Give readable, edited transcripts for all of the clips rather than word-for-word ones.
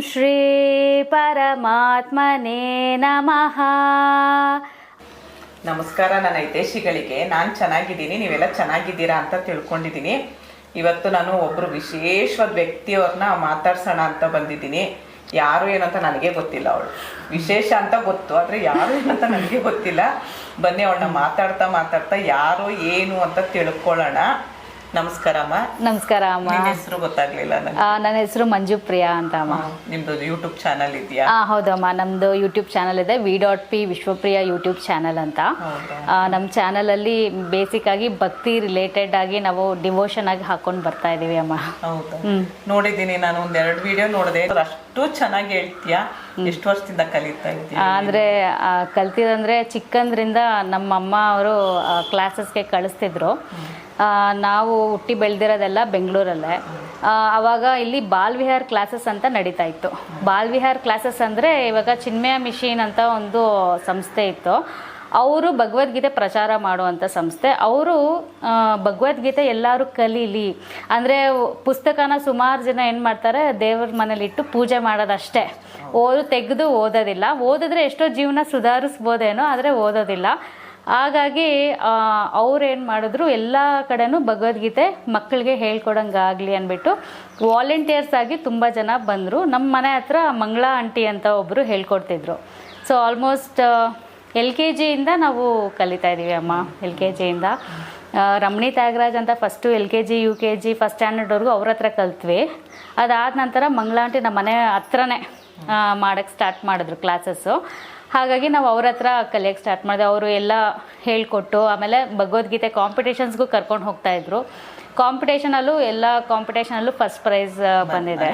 ಶ್ರೀ ಪರಮಾತ್ಮನೇ ನಮಃ. ನಮಸ್ಕಾರ ನನ್ನ ಹಿತೈಷಿಗಳಿಗೆ. ನಾನು ಚೆನ್ನಾಗಿದ್ದೀನಿ, ನೀವೆಲ್ಲ ಚೆನ್ನಾಗಿದ್ದೀರಾ ಅಂತ ತಿಳ್ಕೊಂಡಿದ್ದೀನಿ. ಇವತ್ತು ನಾನು ಒಬ್ಬರು ವಿಶೇಷವಾದ ವ್ಯಕ್ತಿಯವ್ರನ್ನ ಮಾತಾಡ್ಸೋಣ ಅಂತ ಬಂದಿದ್ದೀನಿ. ಯಾರು ಏನಂತ ನನಗೆ ಗೊತ್ತಿಲ್ಲ. ಅವಳು ವಿಶೇಷ ಅಂತ ಗೊತ್ತು, ಆದರೆ ಯಾರು ಏನಂತ ನನಗೆ ಗೊತ್ತಿಲ್ಲ. ಬನ್ನಿ ಅವಳನ್ನ ಮಾತಾಡ್ತಾ ಯಾರು ಏನು ಅಂತ ತಿಳ್ಕೊಳ್ಳೋಣ. ನಮಸ್ಕಾರ ಅಮ್ಮ. ನಮಸ್ಕಾರ ಅಮ್ಮ. ನಿಮ್ಮ ಹೆಸರು ಗೊತ್ತಾಗ್ಲಿಲ್ಲ ನನಗೆ. ನನ್ನ ಹೆಸರು ಮಂಜು ಪ್ರಿಯಾ ಅಂತ ಅಮ್ಮ. ನಿಮ್ದು ಯೂಟ್ಯೂಬ್ ಚಾನಲ್ ಇದೆಯಾ? ಹೌದಮ್ಮ, ನಮ್ದು ಯೂಟ್ಯೂಬ್ ಚಾನಲ್ ಇದೆ, V.P ವಿಶ್ವಪ್ರಿಯ ಯೂಟ್ಯೂಬ್ ಚಾನಲ್ ಅಂತ. ನಮ್ಮ ಚಾನಲಲ್ಲಿ ಬೇಸಿಕ್ ಆಗಿ ಭಕ್ತಿ ರಿಲೇಟೆಡ್ ಆಗಿ ನಾವು ಡಿವೋಷನ್ ಆಗಿ ಹಾಕೊಂಡು ಬರ್ತಾ ಇದೀವಿ ಅಮ್ಮ. ಹೌದಾ? ನೋಡಿದ್ದೀನಿ, ನಾನು ಒಂದೆರಡು ವಿಡಿಯೋ ನೋಡಿದೆ. ಅಷ್ಟು ಚೆನ್ನಾಗಿ ಹೇಳ್ತೀಯಾ. ಎಷ್ಟು ವರ್ಷದಿಂದ ಕಲಿತಾ ಇದ್ದೀಯ? ಅಂದ್ರೆ ಕಲ್ತಿದಂದ್ರೆ ಚಿಕ್ಕಂದ್ರಿಂದ ನಮ್ಮ ಅಮ್ಮ ಅವರು ಕ್ಲಾಸಸ್ಗೆ ಕಳಿಸ್ತಿದ್ರು. ನಾವು ಹುಟ್ಟಿ ಬೆಳೆದಿರೋದೆಲ್ಲ ಬೆಂಗಳೂರಲ್ಲೇ. ಆವಾಗ ಇಲ್ಲಿ ಬಾಲ್ವಿಹಾರ್ ಕ್ಲಾಸಸ್ ಅಂತ ನಡೀತಾ ಇತ್ತು. ಬಾಲ್ವಿಹಾರ್ ಕ್ಲಾಸಸ್ ಅಂದರೆ ಇವಾಗ ಚಿನ್ಮಯ ಮಿಷನ್ ಅಂತ ಒಂದು ಸಂಸ್ಥೆ ಇತ್ತು. ಅವರು ಭಗವದ್ಗೀತೆ ಪ್ರಚಾರ ಮಾಡುವಂಥ ಸಂಸ್ಥೆ. ಅವರು ಭಗವದ್ಗೀತೆ ಎಲ್ಲರೂ ಕಲೀಲಿ ಅಂದರೆ ಪುಸ್ತಕನ ಸುಮಾರು ಜನ ಏನು ಮಾಡ್ತಾರೆ, ದೇವ್ರ ಮನೇಲಿಟ್ಟು ಪೂಜೆ ಮಾಡೋದಷ್ಟೇ, ತೆಗೆದು ಓದೋದಿಲ್ಲ. ಓದಿದ್ರೆ ಎಷ್ಟೋ ಜೀವನ ಸುಧಾರಿಸ್ಬೋದೇನೋ, ಆದರೆ ಓದೋದಿಲ್ಲ. ಹಾಗಾಗಿ ಅವ್ರು ಏನು ಮಾಡಿದ್ರು, ಎಲ್ಲ ಕಡೆನೂ ಭಗವದ್ಗೀತೆ ಮಕ್ಕಳಿಗೆ ಹೇಳ್ಕೊಡಂಗಾಗಲಿ ಅಂದ್ಬಿಟ್ಟು ವಾಲಂಟಿಯರ್ಸ್ ಆಗಿ ತುಂಬ ಜನ ಬಂದರು. ನಮ್ಮ ಮನೆ ಹತ್ರ ಮಂಗಳಾ ಆಂಟಿ ಅಂತ ಒಬ್ಬರು ಹೇಳ್ಕೊಡ್ತಿದ್ರು. ಸೊ ಆಲ್ಮೋಸ್ಟ್ LKGಯಿಂದ ನಾವು ಕಲಿತಾ ಇದ್ದೀವಿ ಅಮ್ಮ. LKGಯಿಂದ ರಮಣಿ ತ್ಯಾಗರಾಜ್ ಅಂತ ಫಸ್ಟು LKG UKG ಫಸ್ಟ್ ಸ್ಟ್ಯಾಂಡರ್ಡ್ವರೆಗೂ ಅವ್ರ ಹತ್ರ ಕಲ್ತ್ವಿ. ಅದಾದ ನಂತರ ಮಂಗಳಾ ಆಂಟಿ ನಮ್ಮ ಮನೆ ಹತ್ರನೇ ಮಾಡೋಕ್ಕೆ ಸ್ಟಾರ್ಟ್ ಮಾಡಿದ್ರು ಕ್ಲಾಸಸ್ಸು. ಹಾಗಾಗಿ ನಾವು ಅವ್ರ ಹತ್ರ ಕಲಿಯೋಕ್ಕೆ ಸ್ಟಾರ್ಟ್ ಮಾಡಿದೆ. ಅವರು ಎಲ್ಲ ಹೇಳ್ಕೊಟ್ಟು ಆಮೇಲೆ ಭಗವದ್ಗೀತೆ ಕಾಂಪಿಟೇಷನ್ಸ್ಗೂ ಕರ್ಕೊಂಡು ಹೋಗ್ತಾಯಿದ್ರು. ಕಾಂಪಿಟೇಷನಲ್ಲೂ ಎಲ್ಲ ಕಾಂಪಿಟೇಷನಲ್ಲೂ ಫಸ್ಟ್ ಪ್ರೈಸ್ ಬಂದಿದೆ.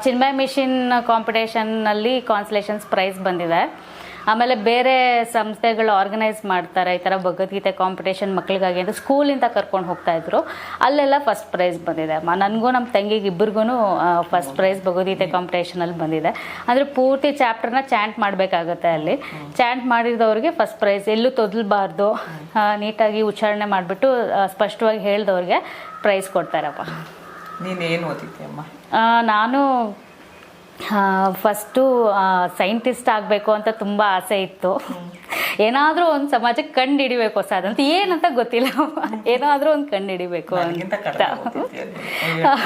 ಚಿನ್ಮಯ ಮಿಷನ್ ಕಾಂಪಿಟೇಷನ್ನಲ್ಲಿ ಕಾನ್ಸಲೇಷನ್ಸ್ ಪ್ರೈಸ್ ಬಂದಿದೆ. ಆಮೇಲೆ ಬೇರೆ ಸಂಸ್ಥೆಗಳು ಆರ್ಗನೈಸ್ ಮಾಡ್ತಾರೆ ಈ ಥರ ಭಗವದ್ಗೀತೆ ಕಾಂಪಿಟೇಷನ್ ಮಕ್ಳಿಗಾಗಿ ಅಂತ ಸ್ಕೂಲಿಂದ ಕರ್ಕೊಂಡು ಹೋಗ್ತಾಯಿದ್ರು. ಅಲ್ಲೆಲ್ಲ ಫಸ್ಟ್ ಪ್ರೈಸ್ ಬಂದಿದೆ ಅಮ್ಮ. ನನಗೂ ನಮ್ಮ ತಂಗಿಗೆ ಇಬ್ಬರಿಗೂ ಫಸ್ಟ್ ಪ್ರೈಸ್ ಭಗವದ್ಗೀತೆ ಕಾಂಪಿಟೇಷನಲ್ಲಿ ಬಂದಿದೆ. ಅಂದರೆ ಪೂರ್ತಿ ಚಾಪ್ಟರ್ನ ಚಾಂಟ್ ಮಾಡಬೇಕಾಗುತ್ತೆ. ಅಲ್ಲಿ ಚಾಂಟ್ ಮಾಡಿದವ್ರಿಗೆ ಫಸ್ಟ್ ಪ್ರೈಸ್. ಎಲ್ಲೂ ತೊದಲ್ಬಾರ್ದು, ನೀಟಾಗಿ ಉಚ್ಚಾರಣೆ ಮಾಡಿಬಿಟ್ಟು ಸ್ಪಷ್ಟವಾಗಿ ಹೇಳಿದವ್ರಿಗೆ ಪ್ರೈಸ್ ಕೊಡ್ತಾರಪ್ಪ. ನೀನೇನು ಓದಿದ್ಯಮ್ಮ? ನಾನು ಫಸ್ಟು ಸೈಂಟಿಸ್ಟ್ ಆಗಬೇಕು ಅಂತ ತುಂಬ ಆಸೆ ಇತ್ತು. ಏನಾದರೂ ಒಂದು ಸಮಾಜಕ್ಕೆ ಕಂಡು ಹಿಡಿಬೇಕು ಹೊಸದಂತ, ಏನಂತ ಗೊತ್ತಿಲ್ಲ, ಏನಾದರೂ ಒಂದು ಕಂಡು ಹಿಡಿಬೇಕು ಅಂತ.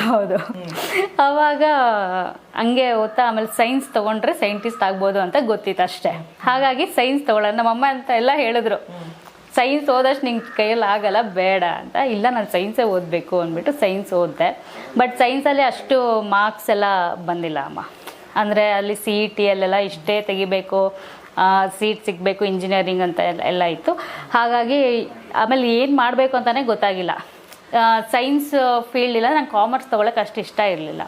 ಹೌದು. ಆವಾಗ ಹಂಗೆ ಓದ್ತಾ ಆಮೇಲೆ ಸೈನ್ಸ್ ತೊಗೊಂಡ್ರೆ ಸೈಂಟಿಸ್ಟ್ ಆಗ್ಬೋದು ಅಂತ ಗೊತ್ತಿತ್ತು ಅಷ್ಟೇ. ಹಾಗಾಗಿ ಸೈನ್ಸ್ ತೊಗೊಳ್ಳೋಣ. ನಮ್ಮಮ್ಮ ಅಂತ ಎಲ್ಲ ಹೇಳಿದ್ರು, ಸೈನ್ಸ್ ಓದಷ್ಟು ನಿಂಗೆ ಕೈಯಲ್ಲಿ ಆಗಲ್ಲ, ಬೇಡ ಅಂತ. ಇಲ್ಲ, ನಾನು ಸೈನ್ಸೇ ಓದಬೇಕು ಅಂದ್ಬಿಟ್ಟು ಸೈನ್ಸ್ ಓದಿದೆ. ಬಟ್ ಸೈನ್ಸಲ್ಲಿ ಅಷ್ಟು ಮಾರ್ಕ್ಸ್ ಎಲ್ಲ ಬಂದಿಲ್ಲ ಅಮ್ಮ. ಅಂದರೆ ಅಲ್ಲಿ CET ಅಲ್ಲೆಲ್ಲ ಇಷ್ಟೇ ತೆಗಿಬೇಕು, ಸೀಟ್ ಸಿಗಬೇಕು ಇಂಜಿನಿಯರಿಂಗ್ ಅಂತ ಎಲ್ಲ ಇತ್ತು. ಹಾಗಾಗಿ ಆಮೇಲೆ ಏನು ಮಾಡಬೇಕು ಅಂತಲೇ ಗೊತ್ತಾಗಿಲ್ಲ. ಸೈನ್ಸ್ ಫೀಲ್ಡ್ ಇಲ್ಲ, ನಂಗೆ ಕಾಮರ್ಸ್ ತೊಗೊಳಕ್ಕೆ ಅಷ್ಟು ಇಷ್ಟ ಇರಲಿಲ್ಲ.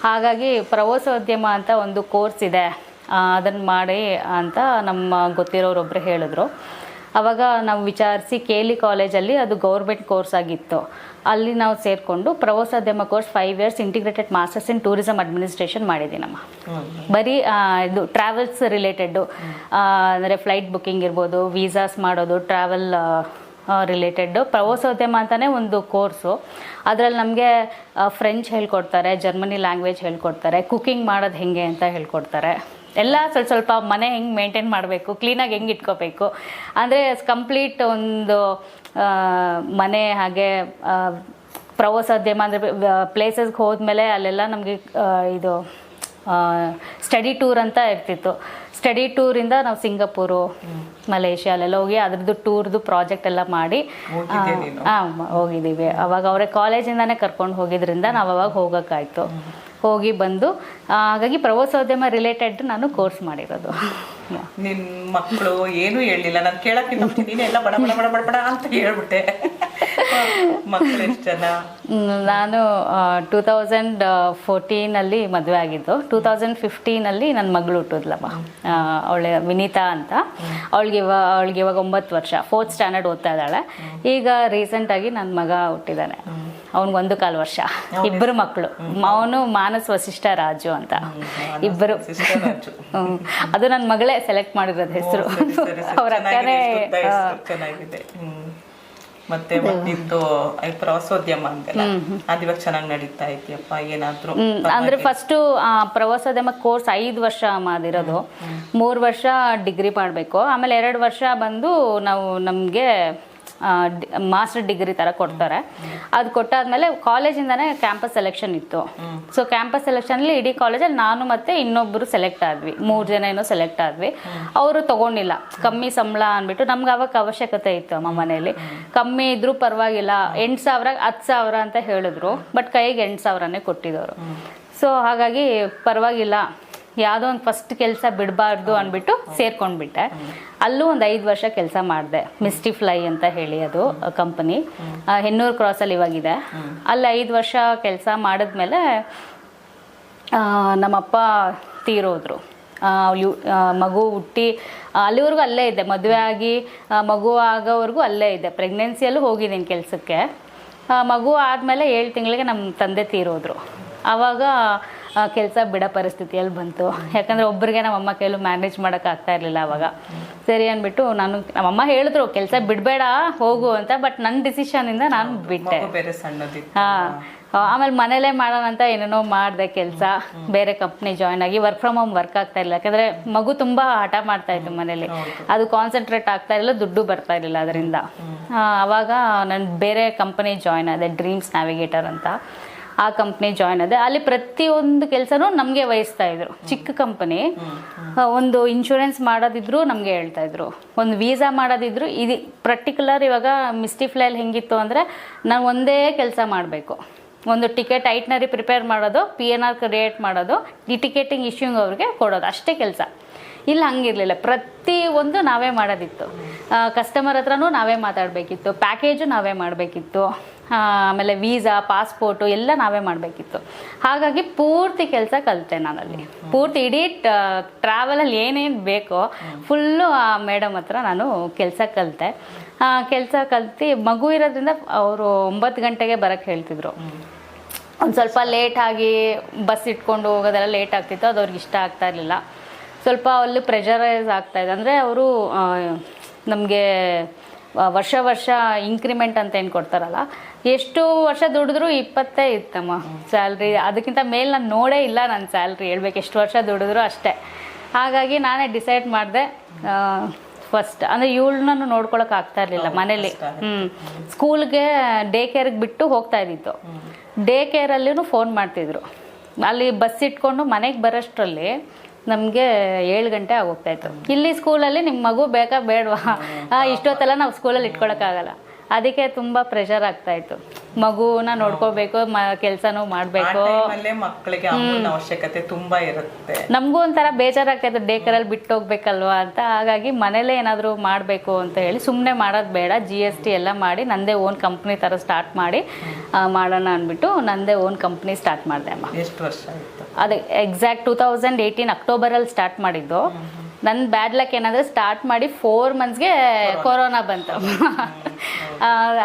ಹಾಗಾಗಿ ಪ್ರವಾಸೋದ್ಯಮ ಅಂತ ಒಂದು ಕೋರ್ಸ್ ಇದೆ, ಅದನ್ನು ಮಾಡಿ ಅಂತ ನಮ್ಮ ಗೊತ್ತಿರೋರೊಬ್ಬರು ಹೇಳಿದ್ರು. ಆವಾಗ ನಾವು ವಿಚಾರಿಸಿ KLE ಕಾಲೇಜಲ್ಲಿ ಅದು ಗೌರ್ಮೆಂಟ್ ಕೋರ್ಸ್ ಆಗಿತ್ತು. ಅಲ್ಲಿ ನಾವು ಸೇರಿಕೊಂಡು ಪ್ರವಾಸೋದ್ಯಮ course 5 years integrated masters in tourism administration ಮಾಡಿದ್ದೀನಮ್ಮ. ಬರೀ ಇದು ಟ್ರಾವೆಲ್ಸ್ ರಿಲೇಟೆಡ್ಡು, ಅಂದರೆ ಫ್ಲೈಟ್ ಬುಕ್ಕಿಂಗ್ ಇರ್ಬೋದು, ವೀಸಾಸ್ ಮಾಡೋದು, ಟ್ರಾವೆಲ್ ರಿಲೇಟೆಡ್ಡು ಪ್ರವಾಸೋದ್ಯಮ ಅಂತಲೇ ಒಂದು ಕೋರ್ಸು. ಅದರಲ್ಲಿ ನಮಗೆ ಫ್ರೆಂಚ್ ಹೇಳ್ಕೊಡ್ತಾರೆ, ಜರ್ಮನಿ ಲ್ಯಾಂಗ್ವೇಜ್ ಹೇಳ್ಕೊಡ್ತಾರೆ, ಕುಕ್ಕಿಂಗ್ ಮಾಡೋದು ಹೇಗೆ ಅಂತ ಹೇಳ್ಕೊಡ್ತಾರೆ. ಎಲ್ಲ ಸ್ವಲ್ಪ ಮನೆ ಹೆಂಗೆ ಮೇಂಟೈನ್ ಮಾಡಬೇಕು, ಕ್ಲೀನಾಗಿ ಹೆಂಗೆ ಇಟ್ಕೋಬೇಕು, ಅಂದರೆ ಕಂಪ್ಲೀಟ್ ಒಂದು ಮನೆ. ಹಾಗೆ ಪ್ರವಾಸೋದ್ಯಮ ಅಂದರೆ ಪ್ಲೇಸಸ್ಗೆ ಹೋದ್ಮೇಲೆ ಅಲ್ಲೆಲ್ಲ ನಮಗೆ ಇದು ಸ್ಟಡಿ ಟೂರ್ ಅಂತ ಇರ್ತಿತ್ತು. ಸ್ಟಡಿ ಟೂರಿಂದ ನಾವು ಸಿಂಗಾಪುರು, ಮಲೇಷ್ಯಾ ಅಲ್ಲೆಲ್ಲ ಹೋಗಿ ಅದ್ರದ್ದು ಟೂರ್ದು ಪ್ರಾಜೆಕ್ಟ್ ಎಲ್ಲ ಮಾಡಿ ಹೋಗಿದ್ದೀವಿ. ಅವಾಗ ಅವರೇ ಕಾಲೇಜಿಂದಾನೇ ಕರ್ಕೊಂಡು ಹೋಗಿದ್ರಿಂದ ನಾವು ಅವಾಗ ಹೋಗೋಕ್ಕಾಯ್ತು. ಹೋಗಿ ಬಂದು ಹಾಗಾಗಿ ಪ್ರವಾಸೋದ್ಯಮ ರಿಲೇಟೆಡ್ ನಾನು ಕೋರ್ಸ್ ಮಾಡಿರೋದು. ನಿನ್ನ ಮಕ್ಕಳು ಏನೂ ಹೇಳಿಲ್ಲ, ನಾನು ಕೇಳಕ್ಕೆ ನೀನೆಲ್ಲ ಬಡ ಬಡ ಬಡ ಬಡ ಅಂತ ಹೇಳ್ಬಿಟ್ಟೆ. ಮಕ್ಕಳು ಎಷ್ಟು ಜನ? ನಾನು 2014 ಮದುವೆ ಆಗಿದ್ದು. 2015 ನನ್ನ ಮಗಳು ಹುಟ್ಟಿದ್ಲಮ್ಮ. ಅವಳು ವಿನೀತಾ ಅಂತ. ಅವಳಿಗೆ ಇವಾಗ 9 ವರ್ಷ, 4th ಸ್ಟ್ಯಾಂಡರ್ಡ್ ಓದ್ತಾ ಇದ್ದಾಳೆ. ಈಗ ರೀಸೆಂಟಾಗಿ ನನ್ನ ಮಗ ಹುಟ್ಟಿದ್ದಾನೆ, ಅವ್ನಿಗೆ 1.25 ವರ್ಷ. ಇಬ್ಬರು ಮಕ್ಕಳು. ಅವನು ಮಾನಸ್ ವಸಿಷ್ಠ ರಾಜು ಅಂತ, ಇಬ್ಬರು. ಅದು ನನ್ನ ಮಗಳೇ ಸೆಲೆಕ್ಟ್ ಮಾಡಿರೋದು ಹೆಸರು, ಅವ್ರ ಅಕ್ಕನೇ. ಮತ್ತೆ ಮತ್ತಿದ್ದು ಪ್ರವಾಸೋದ್ಯಮ ಅಂತೆಲ್ಲ ಅದು ಇವಾಗ ಚೆನ್ನಾಗಿ ನಡೀತಾ ಇದೆಯಪ್ಪ ಏನಾದ್ರು? ಅಂದ್ರೆ ಫಸ್ಟ್ ಪ್ರವಾಸೋದ್ಯಮ ಕೋರ್ಸ್ 5 ವರ್ಷ ಮಾಡಿರೋದು. 3 ವರ್ಷ ಡಿಗ್ರಿ ಮಾಡಬೇಕು, ಆಮೇಲೆ 2 ವರ್ಷ ಬಂದು ನಾವು ನಮಗೆ ಮಾಸ್ಟರ್ ಡಿಗ್ರಿ ಥರ ಕೊಡ್ತಾರೆ. ಅದು ಕೊಟ್ಟಾದ್ಮೇಲೆ ಕಾಲೇಜಿಂದಾನೇ ಕ್ಯಾಂಪಸ್ ಸೆಲೆಕ್ಷನ್ ಇತ್ತು. ಸೊ ಕ್ಯಾಂಪಸ್ ಸೆಲೆಕ್ಷನಲ್ಲಿ ಇಡೀ ಕಾಲೇಜಲ್ಲಿ ನಾನು ಮತ್ತೆ ಇನ್ನೊಬ್ಬರು ಸೆಲೆಕ್ಟ್ ಆದ್ವಿ, 3 ಜನ ಏನೋ ಸೆಲೆಕ್ಟ್ ಆದ್ವಿ. ಅವರು ತಗೊಂಡಿಲ್ಲ, ಕಮ್ಮಿ ಸಂಬಳ ಅಂದ್ಬಿಟ್ಟು. ನಮ್ಗೆ ಅವಾಗ ಅವಶ್ಯಕತೆ ಇತ್ತು ನಮ್ಮ ಮನೆಯಲ್ಲಿ, ಕಮ್ಮಿ ಇದ್ರೂ ಪರವಾಗಿಲ್ಲ 8,000 10,000 ಅಂತ ಹೇಳಿದ್ರು, ಬಟ್ ಕೈಗೆ 8,000ನೇ ಕೊಟ್ಟಿದ್ದವರು. ಸೊ ಹಾಗಾಗಿ ಪರವಾಗಿಲ್ಲ, ಯಾವುದೋ ಒಂದು ಫಸ್ಟ್ ಕೆಲಸ ಬಿಡಬಾರ್ದು ಅಂದ್ಬಿಟ್ಟು ಸೇರ್ಕೊಂಡ್ಬಿಟ್ಟೆ. ಅಲ್ಲೂ ಒಂದು 5 ವರ್ಷ ಕೆಲಸ ಮಾಡಿದೆ. ಮಿಸ್ಟಿಫ್ಲೈ ಅಂತ ಹೇಳಿ ಅದು ಕಂಪನಿ ಹೆನ್ನೂರು ಕ್ರಾಸಲ್ಲಿ ಇವಾಗಿದೆ. ಅಲ್ಲಿ 5 ವರ್ಷ ಕೆಲಸ ಮಾಡಿದ್ಮೇಲೆ ನಮ್ಮಪ್ಪ ತೀರೋದ್ರು. ಮಗು ಹುಟ್ಟಿ ಅಲ್ಲಿವರೆಗೂ ಅಲ್ಲೇ ಇದ್ದೆ, ಮದುವೆ ಆಗಿ ಮಗು ಆಗೋವರೆಗೂ ಅಲ್ಲೇ ಇದ್ದೆ. ಪ್ರೆಗ್ನೆನ್ಸಿಯಲ್ಲೂ ಹೋಗಿದ್ದೀನಿ ಕೆಲಸಕ್ಕೆ. ಮಗು ಆದಮೇಲೆ 7 ತಿಂಗಳಿಗೆ ನಮ್ಮ ತಂದೆ ತೀರೋದ್ರು. ಆವಾಗ ಕೆಲಸ ಬಿಡೋ ಪರಿಸ್ಥಿತಿಯಲ್ಲಿ ಬಂತು. ಯಾಕಂದರೆ ಒಬ್ಬರಿಗೆ ನಮ್ಮಮ್ಮ ಕೈಲೂ ಮ್ಯಾನೇಜ್ ಮಾಡೋಕ್ಕಾಗ್ತಾ ಇರಲಿಲ್ಲ ಅವಾಗ. ಸರಿ ಅಂದ್ಬಿಟ್ಟು ನಮ್ಮಮ್ಮ ಹೇಳಿದ್ರು ಕೆಲಸ ಬಿಡಬೇಡ ಹೋಗು ಅಂತ, ಬಟ್ ನನ್ನ ಡಿಸಿಷನಿಂದ ನಾನು ಬಿಟ್ಟೆ. ಹಾಂ, ಆಮೇಲೆ ಮನೇಲೇ ಮಾಡೋಣ ಅಂತ ಏನೇನೋ ಮಾಡಿದೆ ಕೆಲಸ. ಬೇರೆ ಕಂಪ್ನಿ ಜಾಯ್ನ್ ಆಗಿ ವರ್ಕ್ ಫ್ರಮ್ ಹೋಮ್ ವರ್ಕ್ ಆಗ್ತಾ ಇಲ್ಲ, ಯಾಕಂದರೆ ಮಗು ತುಂಬ ಹಠ ಮಾಡ್ತಾ ಇತ್ತು ಮನೇಲಿ. ಅದು ಕಾನ್ಸಂಟ್ರೇಟ್ ಆಗ್ತಾ ಇರಲಿಲ್ಲ, ದುಡ್ಡು ಬರ್ತಾ ಇರಲಿಲ್ಲ ಅದರಿಂದ. ಆವಾಗ ನಾನು ಬೇರೆ ಕಂಪನಿ ಜಾಯ್ನ್ ಆದೆ, ಡ್ರೀಮ್ಸ್ ನ್ಯಾವಿಗೇಟರ್ ಅಂತ. ಆ ಕಂಪ್ನಿ ಜಾಯ್ನ್ ಆದೆ. ಅಲ್ಲಿ ಪ್ರತಿಯೊಂದು ಕೆಲಸನೂ ನಮಗೆ ವಹಿಸ್ತಾ ಇದ್ರು. ಚಿಕ್ಕ ಕಂಪನಿ, ಒಂದು ಇನ್ಶೂರೆನ್ಸ್ ಮಾಡೋದಿದ್ರು ನಮಗೆ ಹೇಳ್ತಾ ಇದ್ರು, ಒಂದು ವೀಸಾ ಮಾಡೋದಿದ್ರು. ಇದು ಪರ್ಟಿಕ್ಯುಲರ್ ಇವಾಗ ಮಿಸ್ಟಿಫ್ಲೈಲ್ ಹೆಂಗಿತ್ತು ಅಂದರೆ, ನಾನು ಒಂದೇ ಕೆಲಸ ಮಾಡಬೇಕು. ಒಂದು ಟಿಕೆಟ್ ಐಟ್ನರಿ ಪ್ರಿಪೇರ್ ಮಾಡೋದು, PNR ಕ್ರಿಯೇಟ್ ಮಾಡೋದು, ಈ ಟಿಕೆಟಿಂಗ್ ಇಶ್ಯೂಂಗ್ ಅವ್ರಿಗೆ ಕೊಡೋದು, ಅಷ್ಟೇ ಕೆಲಸ. ಇಲ್ಲಿ ಹಂಗಿರಲಿಲ್ಲ, ಪ್ರತಿಯೊಂದು ನಾವೇ ಮಾಡೋದಿತ್ತು. ಕಸ್ಟಮರ್ ಹತ್ರನೂ ನಾವೇ ಮಾತಾಡಬೇಕಿತ್ತು, ಪ್ಯಾಕೇಜು ನಾವೇ ಮಾಡಬೇಕಿತ್ತು, ಆಮೇಲೆ ವೀಸಾ ಪಾಸ್ಪೋರ್ಟು ಎಲ್ಲ ನಾವೇ ಮಾಡಬೇಕಿತ್ತು. ಹಾಗಾಗಿ ಪೂರ್ತಿ ಕೆಲಸ ಕಲಿತೆ ನಾನಲ್ಲಿ. ಪೂರ್ತಿ ಇಡೀ ಟ್ರಾವೆಲಲ್ಲಿ ಏನೇನು ಬೇಕೋ ಫುಲ್ಲು ಆ ಮೇಡಮ್ ಹತ್ರ ನಾನು ಕೆಲಸ ಕಲಿತೆ. ಕೆಲಸ ಕಲ್ತು ಮಗು ಇರೋದ್ರಿಂದ ಅವರು 9 ಗಂಟೆಗೆ ಬರೋಕ್ಕೆ ಹೇಳ್ತಿದ್ರು. ಒಂದು ಸ್ವಲ್ಪ ಲೇಟಾಗಿ ಬಸ್ ಇಟ್ಕೊಂಡು ಹೋಗೋದೆಲ್ಲ ಲೇಟ್ ಆಗ್ತಿತ್ತು, ಅದು ಅವ್ರಿಗೆ ಇಷ್ಟ ಆಗ್ತಾ ಇರಲಿಲ್ಲ. ಸ್ವಲ್ಪ ಅಲ್ಲಿ ಪ್ರೆಷರೈಸ್ ಆಗ್ತಾಯಿದೆ. ಅಂದರೆ ಅವರು ನಮಗೆ ವರ್ಷ ಇಂಕ್ರಿಮೆಂಟ್ ಅಂತ ಏನು ಕೊಡ್ತಾರಲ್ಲ, ಎಷ್ಟು ವರ್ಷ ದುಡಿದ್ರು 20 ಇತ್ತಮ್ಮ ಸ್ಯಾಲ್ರಿ. ಅದಕ್ಕಿಂತ ಮೇಲೆ ನಾನು ನೋಡೇ ಇಲ್ಲ ನನ್ನ ಸ್ಯಾಲ್ರಿ, ಹೇಳ್ಬೇಕು ಎಷ್ಟು ವರ್ಷ ದುಡಿದ್ರು ಅಷ್ಟೇ. ಹಾಗಾಗಿ ನಾನೇ ಡಿಸೈಡ್ ಮಾಡಿದೆ, ಫಸ್ಟ್ ಅಂದರೆ ಇವಳನ್ನ ನೋಡ್ಕೊಳಕ್ಕೆ ಆಗ್ತಾ ಇರಲಿಲ್ಲ ಮನೇಲಿ. ಸ್ಕೂಲ್ಗೆ ಡೇ ಕೇರ್ಗೆ ಬಿಟ್ಟು ಹೋಗ್ತಾ ಇದ್ದಿತ್ತು. ಡೇ ಕೇರಲ್ಲಿನೂ ಫೋನ್ ಮಾಡ್ತಿದ್ರು. ಅಲ್ಲಿ ಬಸ್ ಇಟ್ಕೊಂಡು ಮನೆಗೆ ಬರೋಷ್ಟರಲ್ಲಿ ನಮಗೆ 7 ಗಂಟೆ ಆಗೋಗ್ತಾಯಿತ್ತು. ಇಲ್ಲಿ ಸ್ಕೂಲಲ್ಲಿ ನಿಮ್ಮ ಮಗು ಬೇಕಾ ಬೇಡವಾ, ಇಷ್ಟೊತ್ತೆಲ್ಲ ನಾವು ಸ್ಕೂಲಲ್ಲಿ ಇಟ್ಕೊಳಕ್ಕಾಗಲ್ಲ. ಅದಕ್ಕೆ ತುಂಬ ಪ್ರೆಷರ್ ಆಗ್ತಾಯಿತ್ತು. ಮಗುನ ನೋಡ್ಕೋಬೇಕು, ಕೆಲಸನೂ ಮಾಡಬೇಕು. ಮಕ್ಕಳಿಗೆ ಅವಶ್ಯಕತೆ ತುಂಬ ಇರುತ್ತೆ. ನಮಗೂ ಒಂಥರ ಬೇಜಾರಾಗ್ತಾಯಿತ್ತು, ಡೇ ಕೇರಲ್ಲಿ ಬಿಟ್ಟು ಹೋಗ್ಬೇಕಲ್ವಾ ಅಂತ. ಹಾಗಾಗಿ ಮನೇಲೇ ಏನಾದರೂ ಮಾಡಬೇಕು ಅಂತ ಹೇಳಿ, ಸುಮ್ಮನೆ ಮಾಡೋದು ಬೇಡ, GST ಎಲ್ಲ ಮಾಡಿ ನಂದೇ ಓನ್ ಕಂಪ್ನಿ ಥರ ಸ್ಟಾರ್ಟ್ ಮಾಡಿ ಮಾಡೋಣ ಅಂದ್ಬಿಟ್ಟು ನಂದೇ ಓನ್ ಕಂಪ್ನಿ ಸ್ಟಾರ್ಟ್ ಮಾಡಿದೆ ಅಮ್ಮ. ಎಷ್ಟು ವರ್ಷ ಆಯಿತು? ಅದೇ ಎಕ್ಸಾಕ್ಟ್ 2018 ಅಕ್ಟೋಬರಲ್ಲಿ ಸ್ಟಾರ್ಟ್ ಮಾಡಿದ್ದು. ನನ್ನ ಬ್ಯಾಡ್ ಲಕ್ ಏನಂದರೆ, ಸ್ಟಾರ್ಟ್ ಮಾಡಿ 4 ಮಂತ್ಸ್ಗೆ ಕೊರೋನಾ ಬಂತು.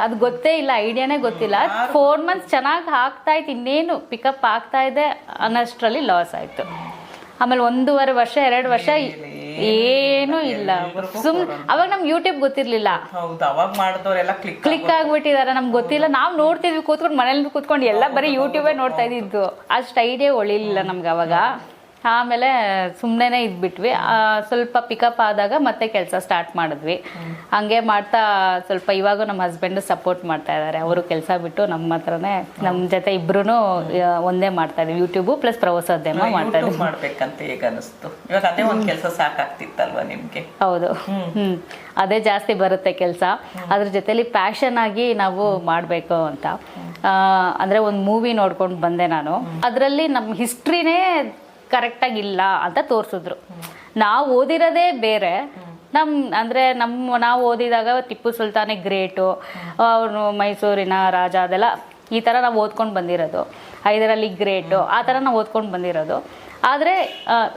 ಅದು ಗೊತ್ತೇ ಇಲ್ಲ, ಐಡಿಯಾನೇ ಗೊತ್ತಿಲ್ಲ. 4 ಮಂತ್ಸ್ ಚೆನ್ನಾಗಿ ಆಗ್ತಾಯಿತ್ತು, ಇನ್ನೇನು ಪಿಕಪ್ ಆಗ್ತಾ ಇದೆ ಅನ್ನೋಷ್ಟರಲ್ಲಿ ಲಾಸ್ ಆಯಿತು. ಆಮೇಲೆ 1.5 ವರ್ಷ 2 ವರ್ಷ ಏನೂ ಇಲ್ಲ. ಅವಾಗ ನಮ್ಗೆ ಯೂಟ್ಯೂಬ್ ಗೊತ್ತಿರಲಿಲ್ಲ. ಕ್ಲಿಕ್ ಆಗಿಬಿಟ್ಟಿದ್ದಾರೆ, ನಮ್ಗೆ ಗೊತ್ತಿಲ್ಲ. ನಾವು ನೋಡ್ತಿದ್ವಿ ಕೂತ್ಕೊಂಡು, ಮನೇಲಿ ಕೂತ್ಕೊಂಡು ಎಲ್ಲ ಬರೀ ಯೂಟ್ಯೂಬೇ ನೋಡ್ತಾ ಇದ್ದಿದ್ದು. ಅಷ್ಟು ಐಡಿಯಾ ಒಳಿಲಿಲ್ಲ ನಮ್ಗೆ ಅವಾಗ. ಆಮೇಲೆ ಸುಮ್ಮನೆ ಇದ್ಬಿಟ್ವಿ. ಸ್ವಲ್ಪ ಪಿಕಪ್ ಆದಾಗ ಮತ್ತೆ ಕೆಲಸ ಸ್ಟಾರ್ಟ್ ಮಾಡಿದ್ವಿ. ಹಂಗೆ ಮಾಡ್ತಾ ಸ್ವಲ್ಪ ಇವಾಗ ನಮ್ಮ ಹಸ್ಬೆಂಡು ಸಪೋರ್ಟ್ ಮಾಡ್ತಾ ಇದ್ದಾರೆ. ಅವರು ಕೆಲಸ ಬಿಟ್ಟು ನಮ್ಮ ಹತ್ರನೇ, ನಮ್ಮ ಜೊತೆ ಇಬ್ರು ಒಂದೇ ಮಾಡ್ತಾ ಇದ್ದೀವಿ. ಯೂಟ್ಯೂಬು ಪ್ಲಸ್ ಪ್ರವಾಸೋದ್ಯಮ ಮಾಡ್ತಾ ಇದ್ದೀವಿ. ಮಾಡ್ಬೇಕಂತ ಈಗ ಅನಿಸ್ತು. ಇವಾಗ ಅದೇ ಒಂದು ಕೆಲಸ ಸಾಕಾಗ್ತಿತ್ತಲ್ವಾ ನಿಮಗೆ? ಹೌದು, ಅದೇ ಜಾಸ್ತಿ ಬರುತ್ತೆ ಕೆಲಸ. ಅದ್ರ ಜೊತೆಲಿ ಪ್ಯಾಷನ್ ಆಗಿ ನಾವು ಮಾಡಬೇಕು ಅಂತ. ಅಂದರೆ ಒಂದು ಮೂವಿ ನೋಡ್ಕೊಂಡು ಬಂದೆ ನಾನು. ಅದರಲ್ಲಿ ನಮ್ಮ ಹಿಸ್ಟ್ರಿನೇ ಕರೆಕ್ಟಾಗಿಲ್ಲ ಅಂತ ತೋರಿಸಿದ್ರು. ನಾವು ಓದಿರೋದೇ ಬೇರೆ. ನಾವು ಓದಿದಾಗ ಟಿಪ್ಪು ಸುಲ್ತಾನೇ ಗ್ರೇಟು, ಅವನು ಮೈಸೂರಿನ ರಾಜ, ಅದೆಲ್ಲ ಈ ಥರ ನಾವು ಓದ್ಕೊಂಡು ಬಂದಿರೋದು. ಹೈದರಾಲಿ ಗ್ರೇಟು, ಆ ಥರ ನಾವು ಓದ್ಕೊಂಡು ಬಂದಿರೋದು. ಆದರೆ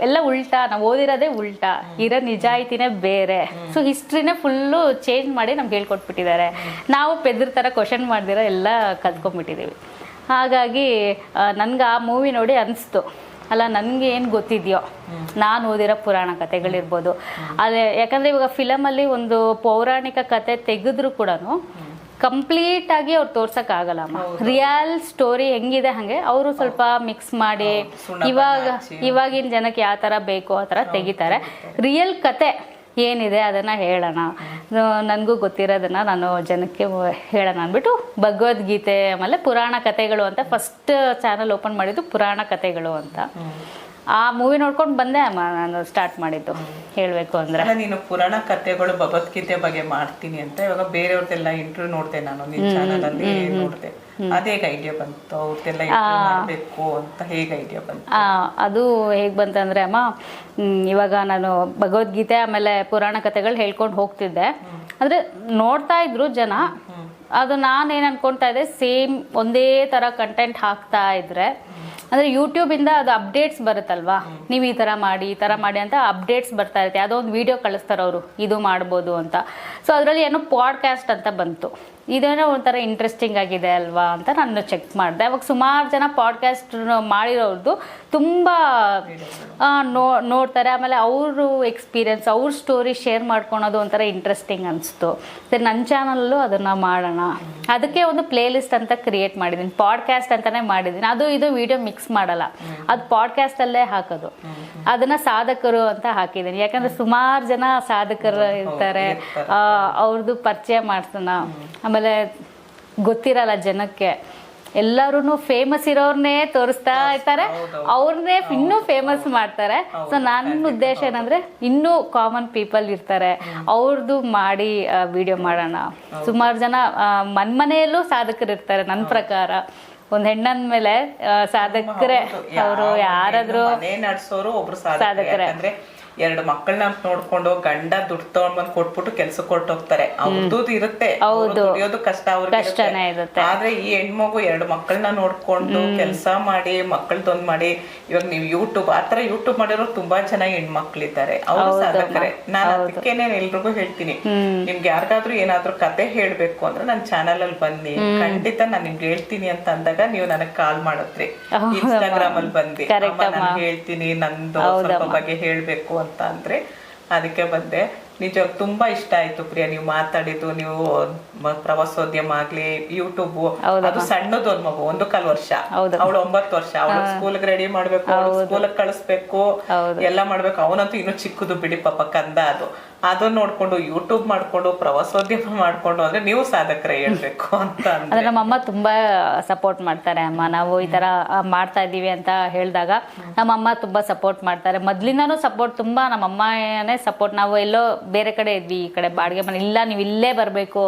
ಎಲ್ಲ ಉಲ್ಟಾ, ನಾವು ಓದಿರೋದೇ ಉಲ್ಟಾ, ಇರೋ ನಿಜಾಯಿತಿನೇ ಬೇರೆ. ಸೊ ಹಿಸ್ಟ್ರಿನೇ ಫುಲ್ಲು ಚೇಂಜ್ ಮಾಡಿ ನಮ್ಗೆ ಹೇಳ್ಕೊಟ್ಬಿಟ್ಟಿದ್ದಾರೆ. ನಾವು ಪೆದ್ರ ಥರ ಕ್ವಶನ್ ಮಾಡ್ದಿರೋ ಎಲ್ಲ ಕಲ್ತ್ಕೊಂಡ್ಬಿಟ್ಟಿದ್ದೀವಿ. ಹಾಗಾಗಿ ನನಗೆ ಆ ಮೂವಿ ನೋಡಿ ಅನಿಸ್ತು, ಅಲ್ಲ ನನಗೆ ಏನು ಗೊತ್ತಿದೆಯೋ, ನಾನು ಓದಿರೋ ಪುರಾಣ ಕಥೆಗಳಿರ್ಬೋದು. ಅದೇ ಯಾಕಂದರೆ ಇವಾಗ ಫಿಲಮಲ್ಲಿ ಒಂದು ಪೌರಾಣಿಕ ಕತೆ ತೆಗೆದ್ರೂ ಕೂಡ ಕಂಪ್ಲೀಟ್ ಆಗಿ ಅವ್ರು ತೋರ್ಸಕ್ ಆಗಲ್ಲಮ್ಮ. ರಿಯಲ್ ಸ್ಟೋರಿ ಹೆಂಗಿದೆ ಹಂಗೆ ಅವರು ಸ್ವಲ್ಪ ಮಿಕ್ಸ್ ಮಾಡಿ ಇವಾಗಿನ ಜನಕ್ಕೆ ಯಾವ ತರ ಬೇಕೋ ಆ ತರ ತೆಗಿತಾರೆ. ರಿಯಲ್ ಕತೆ ಏನಿದೆ ಅದನ್ನ ಹೇಳೋಣ, ನನಗೂ ಗೊತ್ತಿರೋದನ್ನ ನಾನು ಜನಕ್ಕೆ ಹೇಳೋಣ ಅಂದ್ಬಿಟ್ಟು ಭಗವದ್ಗೀತೆ ಆಮೇಲೆ ಪುರಾಣ ಕಥೆಗಳು ಅಂತ ಫಸ್ಟ್ ಚಾನಲ್ ಓಪನ್ ಮಾಡಿದ್ದು ಪುರಾಣ ಕಥೆಗಳು ಅಂತ. ಆ ಮೂವಿ ನೋಡ್ಕೊಂಡು ಬಂದೆ ಅಮ್ಮ ನಾನು ಸ್ಟಾರ್ಟ್ ಮಾಡಿದ್ದು ಹೇಳ್ಬೇಕು ಅಂದ್ರೆ. ನೀನು ಪುರಾಣ ಕಥೆಗಳು ಭಗವದ್ಗೀತೆ ಬಗ್ಗೆ ಮಾಡ್ತೀನಿ ಅಂತ ಇವಾಗ ಬೇರೆಯವ್ರದ್ದೆಲ್ಲ ಇಂಟರ್ವ್ಯೂ ನೋಡ್ದೆ ನಾನು ನಿನ್ ಚಾನಲ್ ಅಲ್ಲಿ ನೋಡ್ದೆ. ಅದೇಗ ಐಡಿಯಾ ಬಂತು ಅವ್ರದ್ದೆಲ್ಲ ಇಂಟರ್ವ್ಯೂ ಮಾಡ್ಬೇಕು ಅಂತ? ಹೇಗೆ ಐಡಿಯಾ ಬಂತು? ಅದು ಹೇಗ್ ಬಂತಂದ್ರೆ ಅಮ್ಮ, ಇವಾಗ ನಾನು ಭಗವದ್ಗೀತೆ ಆಮೇಲೆ ಪುರಾಣ ಕಥೆಗಳು ಹೇಳ್ಕೊಂಡು ಹೋಗ್ತಿದ್ದೆ. ಅಂದ್ರೆ ನೋಡ್ತಾ ಇದ್ರು ಜನ, ಅದು ನಾನೇನು ಅನ್ಕೊಳ್ತಾ ಇದ್ದೆ ಸೇಮ್ ಒಂದೇ ತರ ಕಂಟೆಂಟ್ ಹಾಕ್ತಾ ಇದ್ರೆ ಅಂದ್ರೆ ಯೂಟ್ಯೂಬಿಂದ ಅದು ಅಪ್ಡೇಟ್ಸ್ ಬರುತ್ತಲ್ವಾ, ನೀವು ಈ ಥರ ಮಾಡಿ ಅಂತ ಅಪ್ಡೇಟ್ಸ್ ಬರ್ತಾ ಇರುತ್ತೆ. ಯಾವುದೋ ಒಂದು ವಿಡಿಯೋ ಕಳಿಸ್ತಾರೆ ಅವರು ಇದು ಮಾಡ್ಬೋದು ಅಂತ. ಸೊ ಅದರಲ್ಲಿ ಏನೋ ಪಾಡ್ಕಾಸ್ಟ್ ಅಂತ ಬಂತು. ಇದೇನೋ ಒಂಥರ ಇಂಟ್ರೆಸ್ಟಿಂಗ್ ಆಗಿದೆ ಅಲ್ವಾ ಅಂತ ನಾನು ಚೆಕ್ ಮಾಡಿದೆ. ಅವಾಗ ಸುಮಾರು ಜನ ಪಾಡ್ಕಾಸ್ಟ್ ಮಾಡಿರೋರ್ದು ತುಂಬ ನೋಡ್ತಾರೆ. ಆಮೇಲೆ ಅವರು ಎಕ್ಸ್ಪೀರಿಯನ್ಸ್, ಅವ್ರ ಸ್ಟೋರಿ ಶೇರ್ ಮಾಡ್ಕೊಳೋದು ಒಂಥರ ಇಂಟ್ರೆಸ್ಟಿಂಗ್ ಅನಿಸ್ತು. ಸರಿ, ನನ್ನ ಚಾನಲ್ಲೂ ಅದನ್ನು ಮಾಡೋಣ, ಅದಕ್ಕೆ ಒಂದು ಪ್ಲೇ ಲಿಸ್ಟ್ ಅಂತ ಕ್ರಿಯೇಟ್ ಮಾಡಿದ್ದೀನಿ. ಪಾಡ್ಕಾಸ್ಟ್ ಅಂತಲೇ ಮಾಡಿದ್ದೀನಿ. ಅದು ಇದು ವಿಡಿಯೋ ಮಿಕ್ಸ್ ಮಾಡಲ್ಲ, ಅದು ಪಾಡ್ಕಾಸ್ಟಲ್ಲೇ ಹಾಕೋದು. ಅದನ್ನು ಸಾಧಕರು ಅಂತ ಹಾಕಿದ್ದೀನಿ. ಯಾಕಂದರೆ ಸುಮಾರು ಜನ ಸಾಧಕರು ಇರ್ತಾರೆ, ಅವ್ರದ್ದು ಪರಿಚಯ ಮಾಡ್ಸೋಣ. ಆಮೇಲೆ ಗೊತ್ತಿರಲ್ಲ ಜನಕ್ಕೆ, ಎಲ್ಲರೂ ಫೇಮಸ್ ಇರೋರ್ನೇ ತೋರಿಸ್ತಾ ಇರ್ತಾರೆ, ಅವ್ರನ್ನೇ ಇನ್ನೂ ಫೇಮಸ್ ಮಾಡ್ತಾರೆ. ಸೊ ನನ್ನ ಉದ್ದೇಶ ಏನಂದ್ರೆ ಇನ್ನೂ ಕಾಮನ್ ಪೀಪಲ್ ಇರ್ತಾರೆ, ಅವ್ರದ್ದು ಮಾಡಿ ವಿಡಿಯೋ ಮಾಡೋಣ. ಸುಮಾರು ಜನ ಮನೆಯಲ್ಲೂ ಸಾಧಕರು ಇರ್ತಾರೆ. ನನ್ನ ಪ್ರಕಾರ ಒಂದ್ ಹೆಣ್ಣನ್ ಮೇಲೆ ಸಾಧಕರೇ ಅವರು, ಯಾರಾದ್ರೂ ನಡೆಸೋರು ಒಬ್ರು ಸಾಧಕರೇ. ಅಂದ್ರೆ ಎರಡು ಮಕ್ಕಳನ್ನ ನೋಡ್ಕೊಂಡು ಗಂಡ ದುಡ್ಡು ತಗೊಂಡ್ ಬಂದ್ ಕೊಟ್ಬಿಟ್ಟು ಕೆಲ್ಸಕ್ಕೆ ಕೊಟ್ಟೋಗ್ತಾರೆ. ಅವ್ರದ್ದು ಇರುತ್ತೆ, ದುಡಿಯೋದು ಕಷ್ಟ ಅವ್ರಿಗೆ. ಆದ್ರೆ ಈ ಹೆಣ್ಮಗು ಎರಡು ಮಕ್ಕಳನ್ನ ನೋಡ್ಕೊಂಡು ಕೆಲ್ಸ ಮಾಡಿ ಮಕ್ಕಳದೊಂದ್ ಮಾಡಿ, ಇವಾಗ ನೀವು ಯೂಟ್ಯೂಬ್ ಆತರ ಯೂಟ್ಯೂಬ್ ಮಾಡಿರೋ ತುಂಬಾ ಜನ ಹೆಣ್ಮಕ್ಳಿದ್ದಾರೆ, ಅವ್ರು ಸಾಧಕರೇ. ನಾನು ಅದಕ್ಕೇನೆ ಎಲ್ರಿಗೂ ಹೇಳ್ತೀನಿ, ನಿಮ್ಗೆ ಯಾರಿಗಾದ್ರೂ ಏನಾದ್ರೂ ಕತೆ ಹೇಳ್ಬೇಕು ಅಂದ್ರೆ ನನ್ ಚಾನಲ್ ಅಲ್ಲಿ ಬನ್ನಿ, ಖಂಡಿತ ನಾನ್ ನಿಮ್ಗೆ ಹೇಳ್ತೀನಿ ಅಂತ ಅಂದಾಗ ನೀವು ನನಗ್ ಕಾಲ್ ಮಾಡಿದ್ರಿ. ಇನ್ಸ್ಟಾಗ್ರಾಮ್ ಅಲ್ಲಿ ಬಂದಿ ನಾನು ಹೇಳ್ತೀನಿ ನಂದು ಸ್ವಲ್ಪ ಬಗ್ಗೆ ಹೇಳ್ಬೇಕು ಅಂತ ಅಂದ್ರೆ ಅದಕ್ಕೆ ಬಂದೆ. ನಿಜ ತುಂಬಾ ಇಷ್ಟ ಆಯ್ತು ಪ್ರಿಯಾ, ನೀವು ಮಾತಾಡಿದ್ದು. ನೀವು ಪ್ರವಾಸೋದ್ಯಮ ಆಗ್ಲಿ, ಯೂಟ್ಯೂಬ್, ಅದು ಸಣ್ಣದು ಒಂದ್ ಮಗು 1.25 ವರ್ಷ, ಅವಳು 9 ವರ್ಷ. ಅವಳು ಸ್ಕೂಲ್ಗೆ ರೆಡಿ ಮಾಡ್ಬೇಕು, ಸ್ಕೂಲ್ ಕಳಿಸ್ಬೇಕು, ಎಲ್ಲ ಮಾಡ್ಬೇಕು. ಅವನಂತೂ ಇನ್ನು ಚಿಕ್ಕದು ಬಿಡಿ ಪಾಪ ಕಂದ. ಅದನ್ನ ನೋಡ್ಕೊಂಡು ಯೂಟ್ಯೂಬ್ ಮಾಡ್ಕೊಂಡು ಪ್ರವಾಸೋದ್ಯಮ ಮಾಡ್ಕೊಂಡು ಅಂದ್ರೆ ನೀವು ಸಾಧಕರೇ ಹೇಳ್ಬೇಕು ಅಂತ ಅಂದ್ರೆ ನಮ್ಮಮ್ಮ ತುಂಬಾ ಸಪೋರ್ಟ್ ಮಾಡ್ತಾರೆ. ಅಮ್ಮ ನಾವು ಈ ತರ ಮಾಡ್ತಾ ಇದೀವಿ ಅಂತ ಹೇಳಿದಾಗ ನಮ್ಮಮ್ಮ ತುಂಬಾ ಸಪೋರ್ಟ್ ಮಾಡ್ತಾರೆ. ಮೊದ್ಲಿಂದಾನು ಸಪೋರ್ಟ್ ತುಂಬಾ, ನಮ್ಮಮ್ಮನೇ ಸಪೋರ್ಟ್. ನಾವು ಎಲ್ಲೋ ಬೇರೆ ಕಡೆ ಇದ್ವಿ, ಈ ಕಡೆ ಬಾಡಿಗೆ ಮನೆ ಇಲ್ಲ, ನೀವು ಇಲ್ಲೇ ಬರ್ಬೇಕು,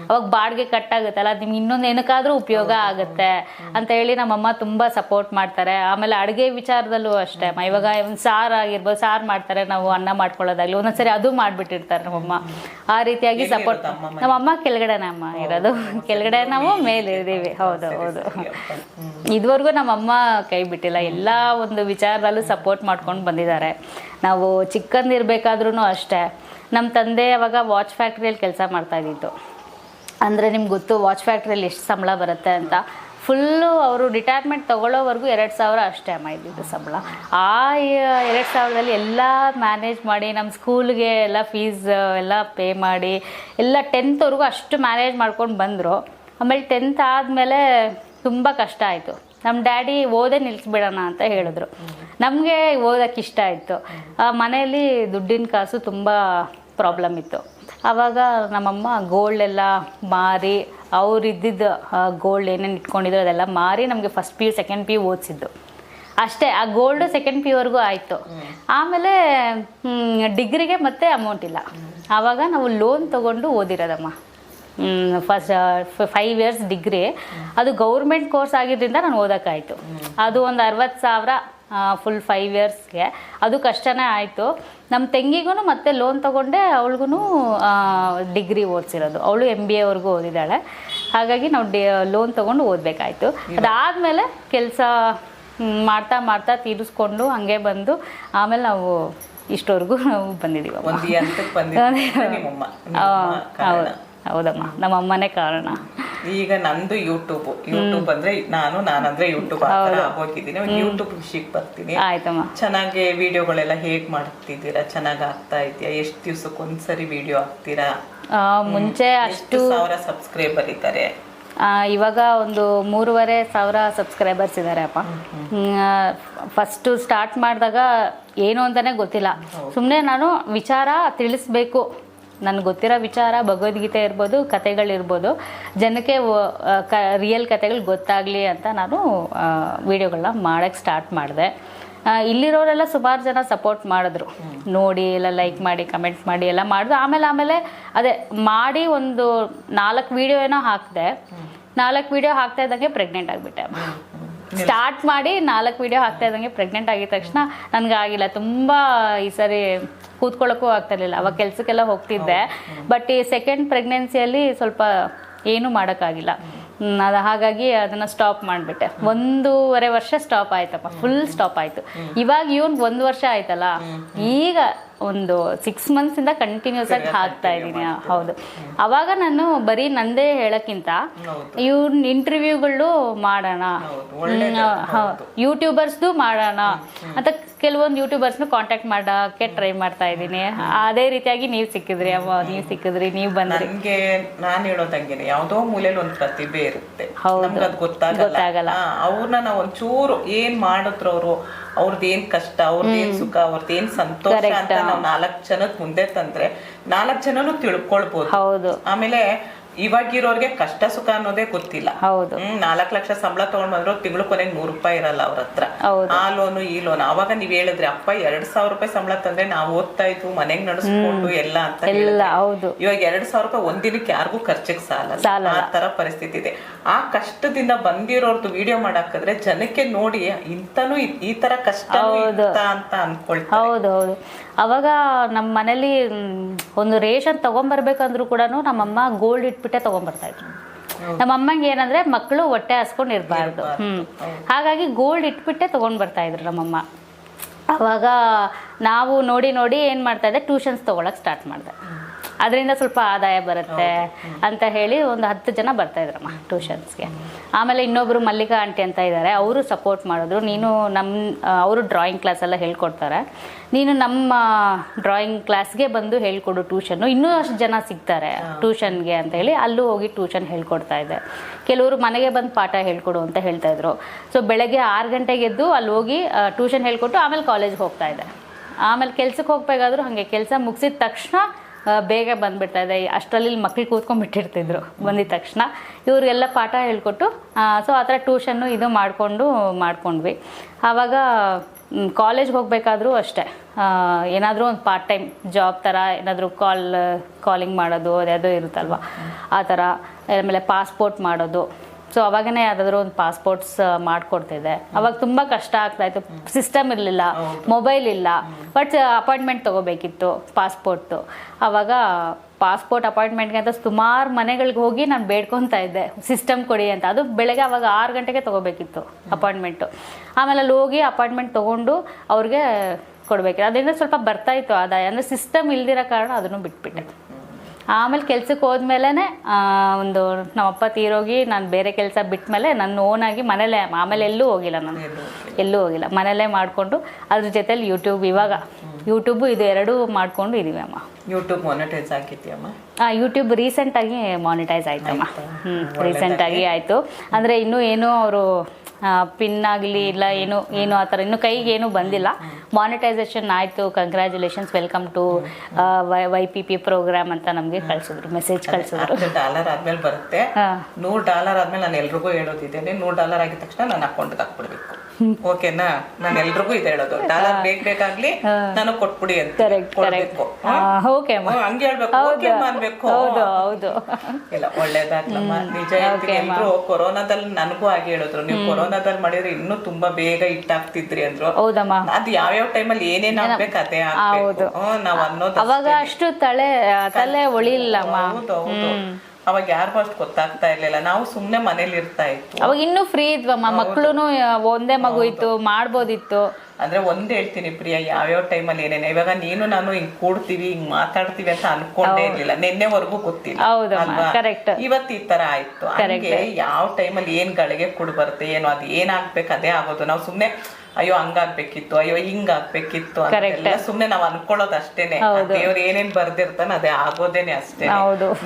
ಅವಾಗ ಬಾಡಿಗೆ ಕಟ್ಟಾಗುತ್ತಲ್ಲ, ನಿಮ್ಗೆ ಇನ್ನೊಂದು ಏನಕ್ಕಾದ್ರೂ ಉಪಯೋಗ ಆಗುತ್ತೆ ಅಂತ ಹೇಳಿ ನಮ್ಮಮ್ಮ ತುಂಬಾ ಸಪೋರ್ಟ್ ಮಾಡ್ತಾರೆ. ಆಮೇಲೆ ಅಡುಗೆ ವಿಚಾರದಲ್ಲೂ ಅಷ್ಟೇ ಅಮ್ಮ, ಇವಾಗ ಒಂದು ಸಾರು ಆಗಿರ್ಬೋದು, ಸಾರು ಮಾಡ್ತಾರೆ, ನಾವು ಅನ್ನ ಮಾಡ್ಕೊಳ್ಳೋದಾಗ್ಲಿ ಒಂದೊಂದ್ಸರಿ ಅದು ಮಾಡ್ಬಿಟ್ಟಿರ್ತಾರೆ ನಮ್ಮಮ್ಮ. ಆ ರೀತಿಯಾಗಿ ಸಪೋರ್ಟ್. ನಮ್ಮಮ್ಮ ಕೆಳಗಡೆನೇ ಅಮ್ಮ ಇರೋದು, ಕೆಳಗಡೆ ನಾವು ಮೇಲೆ ಇದ್ದೀವಿ. ಹೌದು ಹೌದು, ಇದುವರೆಗೂ ನಮ್ಮಮ್ಮ ಕೈ ಬಿಟ್ಟಿಲ್ಲ, ಎಲ್ಲ ಒಂದು ವಿಚಾರದಲ್ಲೂ ಸಪೋರ್ಟ್ ಮಾಡ್ಕೊಂಡು ಬಂದಿದ್ದಾರೆ. ನಾವು ಚಿಕ್ಕಂದಿರ್ಬೇಕಾದ್ರೂ ಅಷ್ಟೇ, ನಮ್ಮ ತಂದೆ ಅವಾಗ ವಾಚ್ ಫ್ಯಾಕ್ಟ್ರಿಯಲ್ಲಿ ಕೆಲಸ ಮಾಡ್ತಾ ಇದ್ದಿದ್ದು. ಅಂದರೆ ನಿಮ್ಗೆ ಗೊತ್ತು ವಾಚ್ ಫ್ಯಾಕ್ಟ್ರಿಯಲ್ಲಿ ಎಷ್ಟು ಸಂಬಳ ಬರುತ್ತೆ ಅಂತ. ಫುಲ್ಲು ಅವರು ರಿಟೈರ್ಮೆಂಟ್ ತೊಗೊಳ್ಳೋವರೆಗೂ 2,000 ಅಷ್ಟೇ ಅಮ್ಮ ಇದ್ದಿದ್ದು ಸಂಬಳ. ಆ 2,000ದಲ್ಲಿ ಎಲ್ಲ ಮ್ಯಾನೇಜ್ ಮಾಡಿ ನಮ್ಮ ಸ್ಕೂಲ್ಗೆ ಎಲ್ಲ ಫೀಸ್ ಎಲ್ಲ ಪೇ ಮಾಡಿ ಎಲ್ಲ 10th ಅಷ್ಟು ಮ್ಯಾನೇಜ್ ಮಾಡ್ಕೊಂಡು ಬಂದರು. ಆಮೇಲೆ 10th ಆದಮೇಲೆ ತುಂಬ ಕಷ್ಟ ಆಯಿತು. ನಮ್ಮ ಡ್ಯಾಡಿ ಓದೇ ನಿಲ್ಲಿಸ್ಬಿಡೋಣ ಅಂತ ಹೇಳಿದ್ರು. ನಮಗೆ ಓದೋಕ್ಕೆ ಇಷ್ಟ ಆಯಿತು. ಮನೆಯಲ್ಲಿ ದುಡ್ಡಿನ ಕಾಸು ತುಂಬ ಪ್ರಾಬ್ಲಮ್ ಇತ್ತು. ಆವಾಗ ನಮ್ಮಮ್ಮ ಗೋಲ್ಡೆಲ್ಲ ಮಾರಿ, ಅವ್ರು ಇದ್ದಿದ್ದು ಗೋಲ್ಡ್ ಏನೇನು ಇಟ್ಕೊಂಡಿದ್ರು ಅದೆಲ್ಲ ಮಾರಿ ನಮಗೆ ಫಸ್ಟ್ PU ಸೆಕೆಂಡ್ PU ಓದಿಸಿದ್ದು ಅಷ್ಟೇ. ಆ ಗೋಲ್ಡ್ ಸೆಕೆಂಡ್ PUವರೆಗೂ ಆಯಿತು. ಆಮೇಲೆ ಡಿಗ್ರಿಗೆ ಮತ್ತೆ ಅಮೌಂಟ್ ಇಲ್ಲ. ಆವಾಗ ನಾವು ಲೋನ್ ತೊಗೊಂಡು ಓದಿರೋದಮ್ಮ. ಫಸ್ಟ್ 5 years ಡಿಗ್ರಿ, ಅದು ಗೌರ್ಮೆಂಟ್ ಕೋರ್ಸ್ ಆಗಿದ್ದರಿಂದ ನಾನು ಓದೋಕ್ಕಾಯಿತು. ಅದು ಒಂದು 60,000 ಫುಲ್ 5 yearsಗೆ. ಅದು ಕಷ್ಟನೇ ಆಯಿತು. ನಮ್ಮ ತಂಗಿಗೂ ಮತ್ತೆ ಲೋನ್ ತೊಗೊಂಡೆ, ಅವಳಿಗೂ ಡಿಗ್ರಿ ಓದಿಸಿರೋದು. ಅವಳು MBA ಓದಿದ್ದಾಳೆ. ಹಾಗಾಗಿ ನಾವು ಲೋನ್ ತೊಗೊಂಡು ಓದಬೇಕಾಯ್ತು. ಅದಾದಮೇಲೆ ಕೆಲಸ ಮಾಡ್ತಾ ಮಾಡ್ತಾ ತೀರಿಸ್ಕೊಂಡು ಹಂಗೆ ಬಂದು ಆಮೇಲೆ ನಾವು ಇಷ್ಟವರೆಗೂ ನಾವು ಬಂದಿದ್ದೀವಿ. ಹೌದು ಹೌದಮ್ಮ, ನಮ್ಮ ಅಮ್ಮನೇ ಕಾರಣ. ಈಗ ನಂದು ಯೂಟ್ಯೂಬ್ ಅಂದ್ರೆ ನಾನಂದ್ರೆ ಯೂಟ್ಯೂಬ್ ಹೋಗಿದ್ದೀನಿ. ಯೂಟ್ಯೂಬ್ ವಿಷಯಕ್ಕೆ ಬರ್ತೀನಿ. ಆಯ್ತಮ್ಮ. ಚೆನ್ನಾಗಿ ವಿಡಿಯೋಗಳೆಲ್ಲ ಹೇಗ್ ಮಾಡ್ತಿದ್ದೀರಾ? ಚೆನ್ನಾಗ್ ಆಗ್ತಾ ಇದೆಯಾ? ಎಷ್ಟು ದಿವ್ಸಕ್ಕೆ ಒಂದ್ಸರಿ ವಿಡಿಯೋ ಹಾಕ್ತೀರಾ? ಮುಂಚೆ ಅಷ್ಟು 1000 ಸಬ್ಸ್ಕ್ರೈಬರ್ ಇದ್ದಾರೆ. ಇವಾಗ ಒಂದು 3,500 ಸಬ್ಸ್ಕ್ರೈಬರ್ಸ್ ಇದ್ದಾರೆ ಅಪ್ಪ. ಫಸ್ಟು ಸ್ಟಾರ್ಟ್ ಮಾಡಿದಾಗ ಏನು ಅಂತಲೇ ಗೊತ್ತಿಲ್ಲ. ಸುಮ್ಮನೆ ನಾನು ವಿಚಾರ ತಿಳಿಸ್ಬೇಕು, ನನಗೆ ಗೊತ್ತಿರೋ ವಿಚಾರ, ಭಗವದ್ಗೀತೆ ಇರ್ಬೋದು, ಕತೆಗಳಿರ್ಬೋದು, ಜನಕ್ಕೆ ರಿಯಲ್ ಕತೆಗಳು ಗೊತ್ತಾಗಲಿ ಅಂತ ನಾನು ವಿಡಿಯೋಗಳನ್ನ ಮಾಡೋಕ್ಕೆ ಸ್ಟಾರ್ಟ್ ಮಾಡಿದೆ. ಇಲ್ಲಿರೋರೆಲ್ಲ ಸುಮಾರು ಜನ ಸಪೋರ್ಟ್ ಮಾಡಿದ್ರು, ನೋಡಿ ಎಲ್ಲ ಲೈಕ್ ಮಾಡಿ ಕಮೆಂಟ್ ಮಾಡಿ ಎಲ್ಲ ಮಾಡಿದ್ರು. ಆಮೇಲೆ ಅದೇ ಮಾಡಿ ಒಂದು 4 ವಿಡಿಯೋ ಏನೋ ಹಾಕಿದೆ. 4 ವಿಡಿಯೋ ಹಾಕ್ತಾ ಇದ್ದಂಗೆ ಪ್ರೆಗ್ನೆಂಟ್ ಆಗಿಬಿಟ್ಟೆ. ಸ್ಟಾರ್ಟ್ ಮಾಡಿ 4 ವಿಡಿಯೋ ಹಾಕ್ತಾ ಇದ್ದಂಗೆ ಪ್ರೆಗ್ನೆಂಟ್ ಆಗಿದ ತಕ್ಷಣ ನನಗಾಗಿಲ್ಲ. ತುಂಬ ಈ ಸರಿ ಕೂತ್ಕೊಳ್ಳೋಕ್ಕೂ ಆಗ್ತಿರ್ಲಿಲ್ಲ. ಅವಾಗ ಕೆಲಸಕ್ಕೆಲ್ಲ ಹೋಗ್ತಿದ್ದೆ. ಬಟ್ ಈ ಸೆಕೆಂಡ್ ಪ್ರೆಗ್ನೆನ್ಸಿಯಲ್ಲಿ ಸ್ವಲ್ಪ ಏನೂ ಮಾಡೋಕ್ಕಾಗಿಲ್ಲ. ಅದು ಹಾಗಾಗಿ ಅದನ್ನು ಸ್ಟಾಪ್ ಮಾಡಿಬಿಟ್ಟೆ. 1.5 ವರ್ಷ ಸ್ಟಾಪ್ ಆಯ್ತಪ್ಪ, ಫುಲ್ ಸ್ಟಾಪ್ ಆಯಿತು. ಇವಾಗ 1 ವರ್ಷ ಆಯ್ತಲ್ಲ, ಈಗ ಒಂದು 6 ಮಂತ್ಸಿಂದ ಕಂಟಿನ್ಯೂಸ್ ಆಗಿ ಹಾಕ್ತಾ ಇದ್ದೀನಿ. ಹೌದು. ಅವಾಗ ನಾನು ಬರೀ ನಂದೇ ಹೇಳೋಕ್ಕಿಂತ ಇಂಟರ್ವ್ಯೂಗಳು ಮಾಡೋಣ, ಯೂಟ್ಯೂಬರ್ಸ್ದು ಮಾಡೋಣ ಅಂತ ಕೆಲವೊಂದು ಯೂಟ್ಯೂಬರ್ಸ್ನು ಕಾಂಟ್ಯಾಕ್ಟ್ ಮಾಡೋಕ್ಕೆ ಟ್ರೈ ಮಾಡ್ತಾ ಇದ್ದೀನಿ. ಅದೇ ರೀತಿಯಾಗಿ ನೀವು ಸಿಕ್ಕಿದ್ರಿ ಅಮ್ಮ, ನೀವು ಬಂದ್ರಿ. ನಾನು ಹೇಳೋದಂಗೆನೆ ಯಾವುದೋ ಮೂಲೆಯಲ್ಲಿ ಒಂದು ಪ್ರತಿಭೆ ಇರುತ್ತೆ, ಅದು ಗೊತ್ತಾಗಲ್ಲ. ಅವ್ರನ್ನ ನಾವು ಒಂಚೂರು ಏನ್ ಮಾಡಿದ್ರು ಅವ್ರದ್ದು ಏನ್ ಕಷ್ಟ, ಅವ್ರದ್ದೇನ್ ಸುಖ, ಅವ್ರದ್ದೇನ್ ಸಂತೋಷ ಅಂತ ನಾವು 4 ಜನದ ಮುಂದೆ ತಂದ್ರೆ 4 ಜನನು ತಿಳ್ಕೊಳ್ಬಹುದು. ಆಮೇಲೆ ಇವಾಗಿರೋರ್ಗೆ ಕಷ್ಟ ಸುಖ ಅನ್ನೋದೇ ಗೊತ್ತಿಲ್ಲ. 4 ಲಕ್ಷ ಸಂಬಳ ತಗೊಂಡ್ ಬಂದ್ರು ತಿಂಗಳು ಕೊನೆಗೆ 100 ರೂಪಾಯಿ ಇರಲ್ಲ ಅವ್ರ ಹತ್ರ. ಆ ಲೋನು ಈ ಲೋನ್. ಅವಾಗ ನೀವ್ ಹೇಳಿದ್ರೆ ಅಪ್ಪ 2,000 ರೂಪಾಯಿ ಸಂಬಳ ತಂದ್ರೆ ನಾವು ಓದ್ತಾ ಇದ್ವು, ಮನೆಗ್ ನಡೆಸ್ಕೊಂಡು ಎಲ್ಲ ಅಂತ. ಇವಾಗ 2,000 ರೂಪಾಯಿ ಒಂದಿನಕ್ಕೆ ಯಾರಿಗೂ ಖರ್ಚಿಗೆ ಸಾಲ. ಆ ತರ ಪರಿಸ್ಥಿತಿ ಇದೆ. ಆ ಕಷ್ಟದಿಂದ ಬಂದಿರೋರ್ದು ವಿಡಿಯೋ ಮಾಡಾಕಿದ್ರೆ ಜನಕ್ಕೆ ನೋಡಿ ಇಂತನೂ ಈ ತರ ಕಷ್ಟ ಅಂತ ಅನ್ಕೊಳ್ತಾರೆ. ಹೌದೌದು. ಅವಾಗ ನಮ್ಮ ಮನೇಲಿ ಒಂದು ರೇಷನ್ ತಗೊಂಡ್ಬರ್ಬೇಕಂದ್ರೂ ಕೂಡ ನಮ್ಮಮ್ಮ ಗೋಲ್ಡ್ ಇಟ್ಬಿಟ್ಟೆ ತಗೊಂಡ್ಬರ್ತಾ ಇದ್ರು. ನಮ್ಮ ಅಮ್ಮಂಗೆ ಏನಂದ್ರೆ ಮಕ್ಕಳು ಹೊಟ್ಟೆ ಹಸ್ಕೊಂಡು ಇರಬಾರ್ದು, ಹಾಗಾಗಿ ಗೋಲ್ಡ್ ಇಟ್ಬಿಟ್ಟೆ ತಗೊಂಡ್ ಬರ್ತಾ ಇದ್ರು ನಮ್ಮಮ್ಮ. ಅವಾಗ ನಾವು ನೋಡಿ ಏನು ಮಾಡ್ತಾ ಇದ್ದೆ, ಟ್ಯೂಷನ್ಸ್ ತಗೊಳಕ್ ಸ್ಟಾರ್ಟ್ ಮಾಡಿದೆ. ಅದರಿಂದ ಸ್ವಲ್ಪ ಆದಾಯ ಬರುತ್ತೆ ಅಂತ ಹೇಳಿ ಒಂದು 10 ಜನ ಬರ್ತಾ ಇದ್ರಮ್ಮ ಟ್ಯೂಷನ್ಸ್ಗೆ. ಆಮೇಲೆ ಇನ್ನೊಬ್ರು ಮಲ್ಲಿಕಾ ಆಂಟಿ ಅಂತ ಇದ್ದಾರೆ, ಅವರು ಸಪೋರ್ಟ್ ಮಾಡಿದ್ರು. ಅವರು ಡ್ರಾಯಿಂಗ್ ಕ್ಲಾಸ್ ಎಲ್ಲ ಹೇಳ್ಕೊಡ್ತಾರೆ, ನೀನು ನಮ್ಮ ಡ್ರಾಯಿಂಗ್ ಕ್ಲಾಸ್ಗೆ ಬಂದು ಹೇಳ್ಕೊಡು ಟ್ಯೂಷನ್ನು, ಇನ್ನೂ ಅಷ್ಟು ಜನ ಸಿಗ್ತಾರೆ ಟ್ಯೂಷನ್ಗೆ ಅಂತ ಹೇಳಿ ಅಲ್ಲೂ ಹೋಗಿ ಟ್ಯೂಷನ್ ಹೇಳ್ಕೊಡ್ತಾ ಇದ್ದೆ. ಕೆಲವರು ಮನೆಗೆ ಬಂದು ಪಾಠ ಹೇಳ್ಕೊಡು ಅಂತ ಹೇಳ್ತಾ ಇದ್ರು. ಸೊ ಬೆಳಗ್ಗೆ 6 ಗಂಟೆಗೆ ಎದ್ದು ಅಲ್ಲಿ ಹೋಗಿ ಟ್ಯೂಷನ್ ಹೇಳ್ಕೊಟ್ಟು ಆಮೇಲೆ ಕಾಲೇಜ್ಗೆ ಹೋಗ್ತಾ ಇದ್ದೆ. ಆಮೇಲೆ ಕೆಲ್ಸಕ್ಕೆ ಹೋಗ್ಬೇಕಾದ್ರೂ ಹಾಗೆ ಕೆಲಸ ಮುಗಿಸಿದ ತಕ್ಷಣ ಬೇಗ ಬಂದುಬಿಡ್ತಾ ಇದೆ. ಅಷ್ಟರಲ್ಲಿ ಮಕ್ಳಿಗೆ ಕೂತ್ಕೊಂಡ್ಬಿಟ್ಟಿರ್ತಿದ್ರು. ಬಂದಿದ ತಕ್ಷಣ ಇವ್ರಿಗೆಲ್ಲ ಪಾಠ ಹೇಳ್ಕೊಟ್ಟು ಸೊ ಆ ಥರ ಟ್ಯೂಷನ್ನು ಇದು ಮಾಡ್ಕೊಂಡ್ವಿ. ಆವಾಗ ಕಾಲೇಜ್ಗೆ ಹೋಗಬೇಕಾದ್ರೂ ಅಷ್ಟೇ, ಏನಾದರೂ ಒಂದು ಪಾರ್ಟ್ ಟೈಮ್ ಜಾಬ್ ಥರ ಏನಾದರೂ ಕಾಲಿಂಗ್ ಮಾಡೋದು ಅದ್ಯಾವುದೋ ಇರುತ್ತಲ್ವ ಆ ಥರ. ಆಮೇಲೆ ಪಾಸ್ಪೋರ್ಟ್ ಮಾಡೋದು. ಸೊ ಅವಾಗನೇ ಯಾವುದಾದ್ರೂ ಒಂದು ಪಾಸ್ಪೋರ್ಟ್ಸ್ ಮಾಡಿಕೊಡ್ತಿದ್ದೆ. ಅವಾಗ ತುಂಬ ಕಷ್ಟ ಆಗ್ತಾಯಿತ್ತು, ಸಿಸ್ಟಮ್ ಇರಲಿಲ್ಲ, ಮೊಬೈಲ್ ಇಲ್ಲ. ಬಟ್ ಅಪಾಯಿಂಟ್ಮೆಂಟ್ ತೊಗೋಬೇಕಿತ್ತು ಪಾಸ್ಪೋರ್ಟು. ಆವಾಗ ಪಾಸ್ಪೋರ್ಟ್ ಅಪಾಯಿಂಟ್ಮೆಂಟ್ಗೆ ಅಂತ ಸುಮಾರು ಮನೆಗಳಿಗೆ ಹೋಗಿ ನಾನು ಬೇಡ್ಕೊತಾ ಇದ್ದೆ, ಸಿಸ್ಟಮ್ ಕೊಡಿ ಅಂತ. ಅದು ಬೆಳಗ್ಗೆ ಅವಾಗ 6 ಗಂಟೆಗೆ ತೊಗೋಬೇಕಿತ್ತು ಅಪಾಯಿಂಟ್ಮೆಂಟು. ಆಮೇಲೆ ಅಲ್ಲಿ ಹೋಗಿ ಅಪಾಯಿಂಟ್ಮೆಂಟ್ ತೊಗೊಂಡು ಅವ್ರಿಗೆ ಕೊಡಬೇಕಿತ್ತು. ಅದರಿಂದ ಸ್ವಲ್ಪ ಬರ್ತಾಯಿತ್ತು ಆದಾಯ. ಅಂದರೆ ಸಿಸ್ಟಮ್ ಇಲ್ದಿರೋ ಕಾರಣ ಅದನ್ನು ಬಿಟ್ಬಿಟ್ಟೆ. ಆಮೇಲೆ ಕೆಲ್ಸಕ್ಕೆ ಹೋದ್ಮೇಲೆ ಒಂದು ನಮ್ಮಪ್ಪ ತೀರೋಗಿ ನಾನು ಬೇರೆ ಕೆಲಸ ಬಿಟ್ಟ ಮೇಲೆ ನನ್ನ ಓನಾಗಿ ಮನೇಲೇ, ಆಮೇಲೆ ಎಲ್ಲೂ ಹೋಗಿಲ್ಲ, ಮನೇಲೇ ಮಾಡಿಕೊಂಡು ಅದ್ರ ಜೊತೆಲಿ ಇವಾಗ ಯೂಟ್ಯೂಬು ಇದು 2 ಮಾಡ್ಕೊಂಡು ಇದೀವಿ ಅಮ್ಮ. ಯೂಟ್ಯೂಬ್ ಮಾನಿಟೈಸ್ ಆಗಿದೆಯಮ್ಮ? ಯೂಟ್ಯೂಬ್ ರೀಸೆಂಟಾಗಿ ಮಾನಿಟೈಸ್ ಆಯ್ತಮ್ಮ. ರೀಸೆಂಟಾಗಿ ಆಯಿತು. ಅಂದರೆ ಇನ್ನೂ ಏನೂ ಅವರು ಪಿನ್ ಆಗಲಿ ಇಲ್ಲ ಏನು ಆ ಥರ ಇನ್ನೂ ಕೈಗೆ ಏನೂ ಬಂದಿಲ್ಲ. ಮಾನಿಟೈಸೇಷನ್ ಆಯಿತು, congratulations, welcome to YPP program ಅಂತ ನಮಗೆ ಕಳಿಸಿದ್ರು, ಮೆಸೇಜ್ ಕಳಿಸಿದ್ರು. $100 ಆದ್ಮೇಲೆ ಬರುತ್ತೆ. $100 ಆದ್ಮೇಲೆ ನಾನು ಎಲ್ರಿಗೂ ಹೇಳೋದಿದ್ದೇನೆ, $100 ಆಗಿದ ತಕ್ಷಣ ನನ್ನ ಅಕೌಂಟ್ಗೆ ಹಾಕ್ಬಿಡ್ಬೇಕು. ಓಕೆನಾ? ನಾನು ಎಲ್ರಿಗೂ ಇದೆ ಹೇಳೋದು, ಡಾಲರ್ ಬೇಕಾಗ್ಲಿ ನಾನು ಕೊಟ್ಬಿಡಿ ಅಂತ ಕೊಡ್ಬೇಕು. ಹಂಗೆ ಹೇಳ್ಬೇಕು, ಅನ್ಬೇಕು. ಇಲ್ಲ, ಒಳ್ಳೇದಾಗ್ಲಮ್ಮ. ನಿಜ ಎಲ್ರು ಕೊರೋನಾದಲ್ಲಿ ನನಗೂ ಹಾಗೆ ಹೇಳಿದ್ರು, ನೀವು ಕೊರೋನಾದಲ್ಲಿ ಮಾಡಿದ್ರೆ ಇನ್ನೂ ತುಂಬಾ ಬೇಗ ಇಟ್ಟಾಗ್ತಿದ್ರಿ ಅಂದ್ರು. ಅದು ಯಾವ್ಯಾವ ಟೈಮಲ್ಲಿ ಏನೇನ್ ಆಗ್ಬೇಕು ಅದೇ ಆಗ್ಬೇಕು ನಾವ್ ಅನ್ನೋದು. ಅವಾಗ ಅಷ್ಟು ತಲೆ ಒಳಿಲ್ಲಮ್ಮ. ಅವಾಗ ಯಾರಿಗೂ ಅಷ್ಟು ಗೊತ್ತಾಗ್ತಾ ಇರ್ಲಿಲ್ಲ, ನಾವು ಸುಮ್ನೆ ಮನೇಲಿ ಇರ್ತಾ ಇತ್ತು. ಅವಾಗ ಇನ್ನೂ ಫ್ರೀ ಇದ್ವಮ್ಮ, ಮಕ್ಳುನು ಒಂದೇ ಮಗು ಇತ್ತು, ಮಾಡ್ಬೋದಿತ್ತು. ಅಂದ್ರೆ ಒಂದ್ ಹೇಳ್ತೀನಿ ಪ್ರಿಯಾ, ಯಾವ್ಯಾವ ಟೈಮಲ್ಲಿ ಏನೇನೆ, ಇವಾಗ ನೀನು ನಾನು ಹಿಂಗ್ ಕೂಡ್ತೀವಿ ಹಿಂಗ್ ಮಾತಾಡ್ತೀವಿ ಅಂತ ಅನ್ಕೊಂಡೇ ಇರ್ಲಿಲ್ಲ, ನಿನ್ನೆವರೆಗೂ ಗೊತ್ತಿಲ್ಲ ಅಲ್ವಾ? ಇವತ್ತು ಈ ತರ ಆಯ್ತು. ಹಂಗೆ ಯಾವ ಟೈಮಲ್ಲಿ ಏನ್ ಗಳಿಗೆ ಕುಡ್ ಬರುತ್ತೆ ಏನೋ, ಅದು ಏನ್ ಆಗ್ಬೇಕು ಅದೇ ಆಗೋದು. ನಾವು ಸುಮ್ನೆ ಅಯ್ಯೋ ಹಂಗಾಗ್ಬೇಕಿತ್ತು, ಅಯ್ಯೋ ಹಿಂಗಾಗ್ಬೇಕಿತ್ತು ಅಂತೆಲ್ಲ ಸುಮ್ನೆ ನಾವ್ ಅನ್ಕೊಳ್ಳೋದು ಅಷ್ಟೇನೆ. ದೇವ್ರು ಏನೇನ್ ಬರ್ದಿರ್ತಾನ ಅದೇ ಆಗೋದೇನೆ ಅಷ್ಟೇ.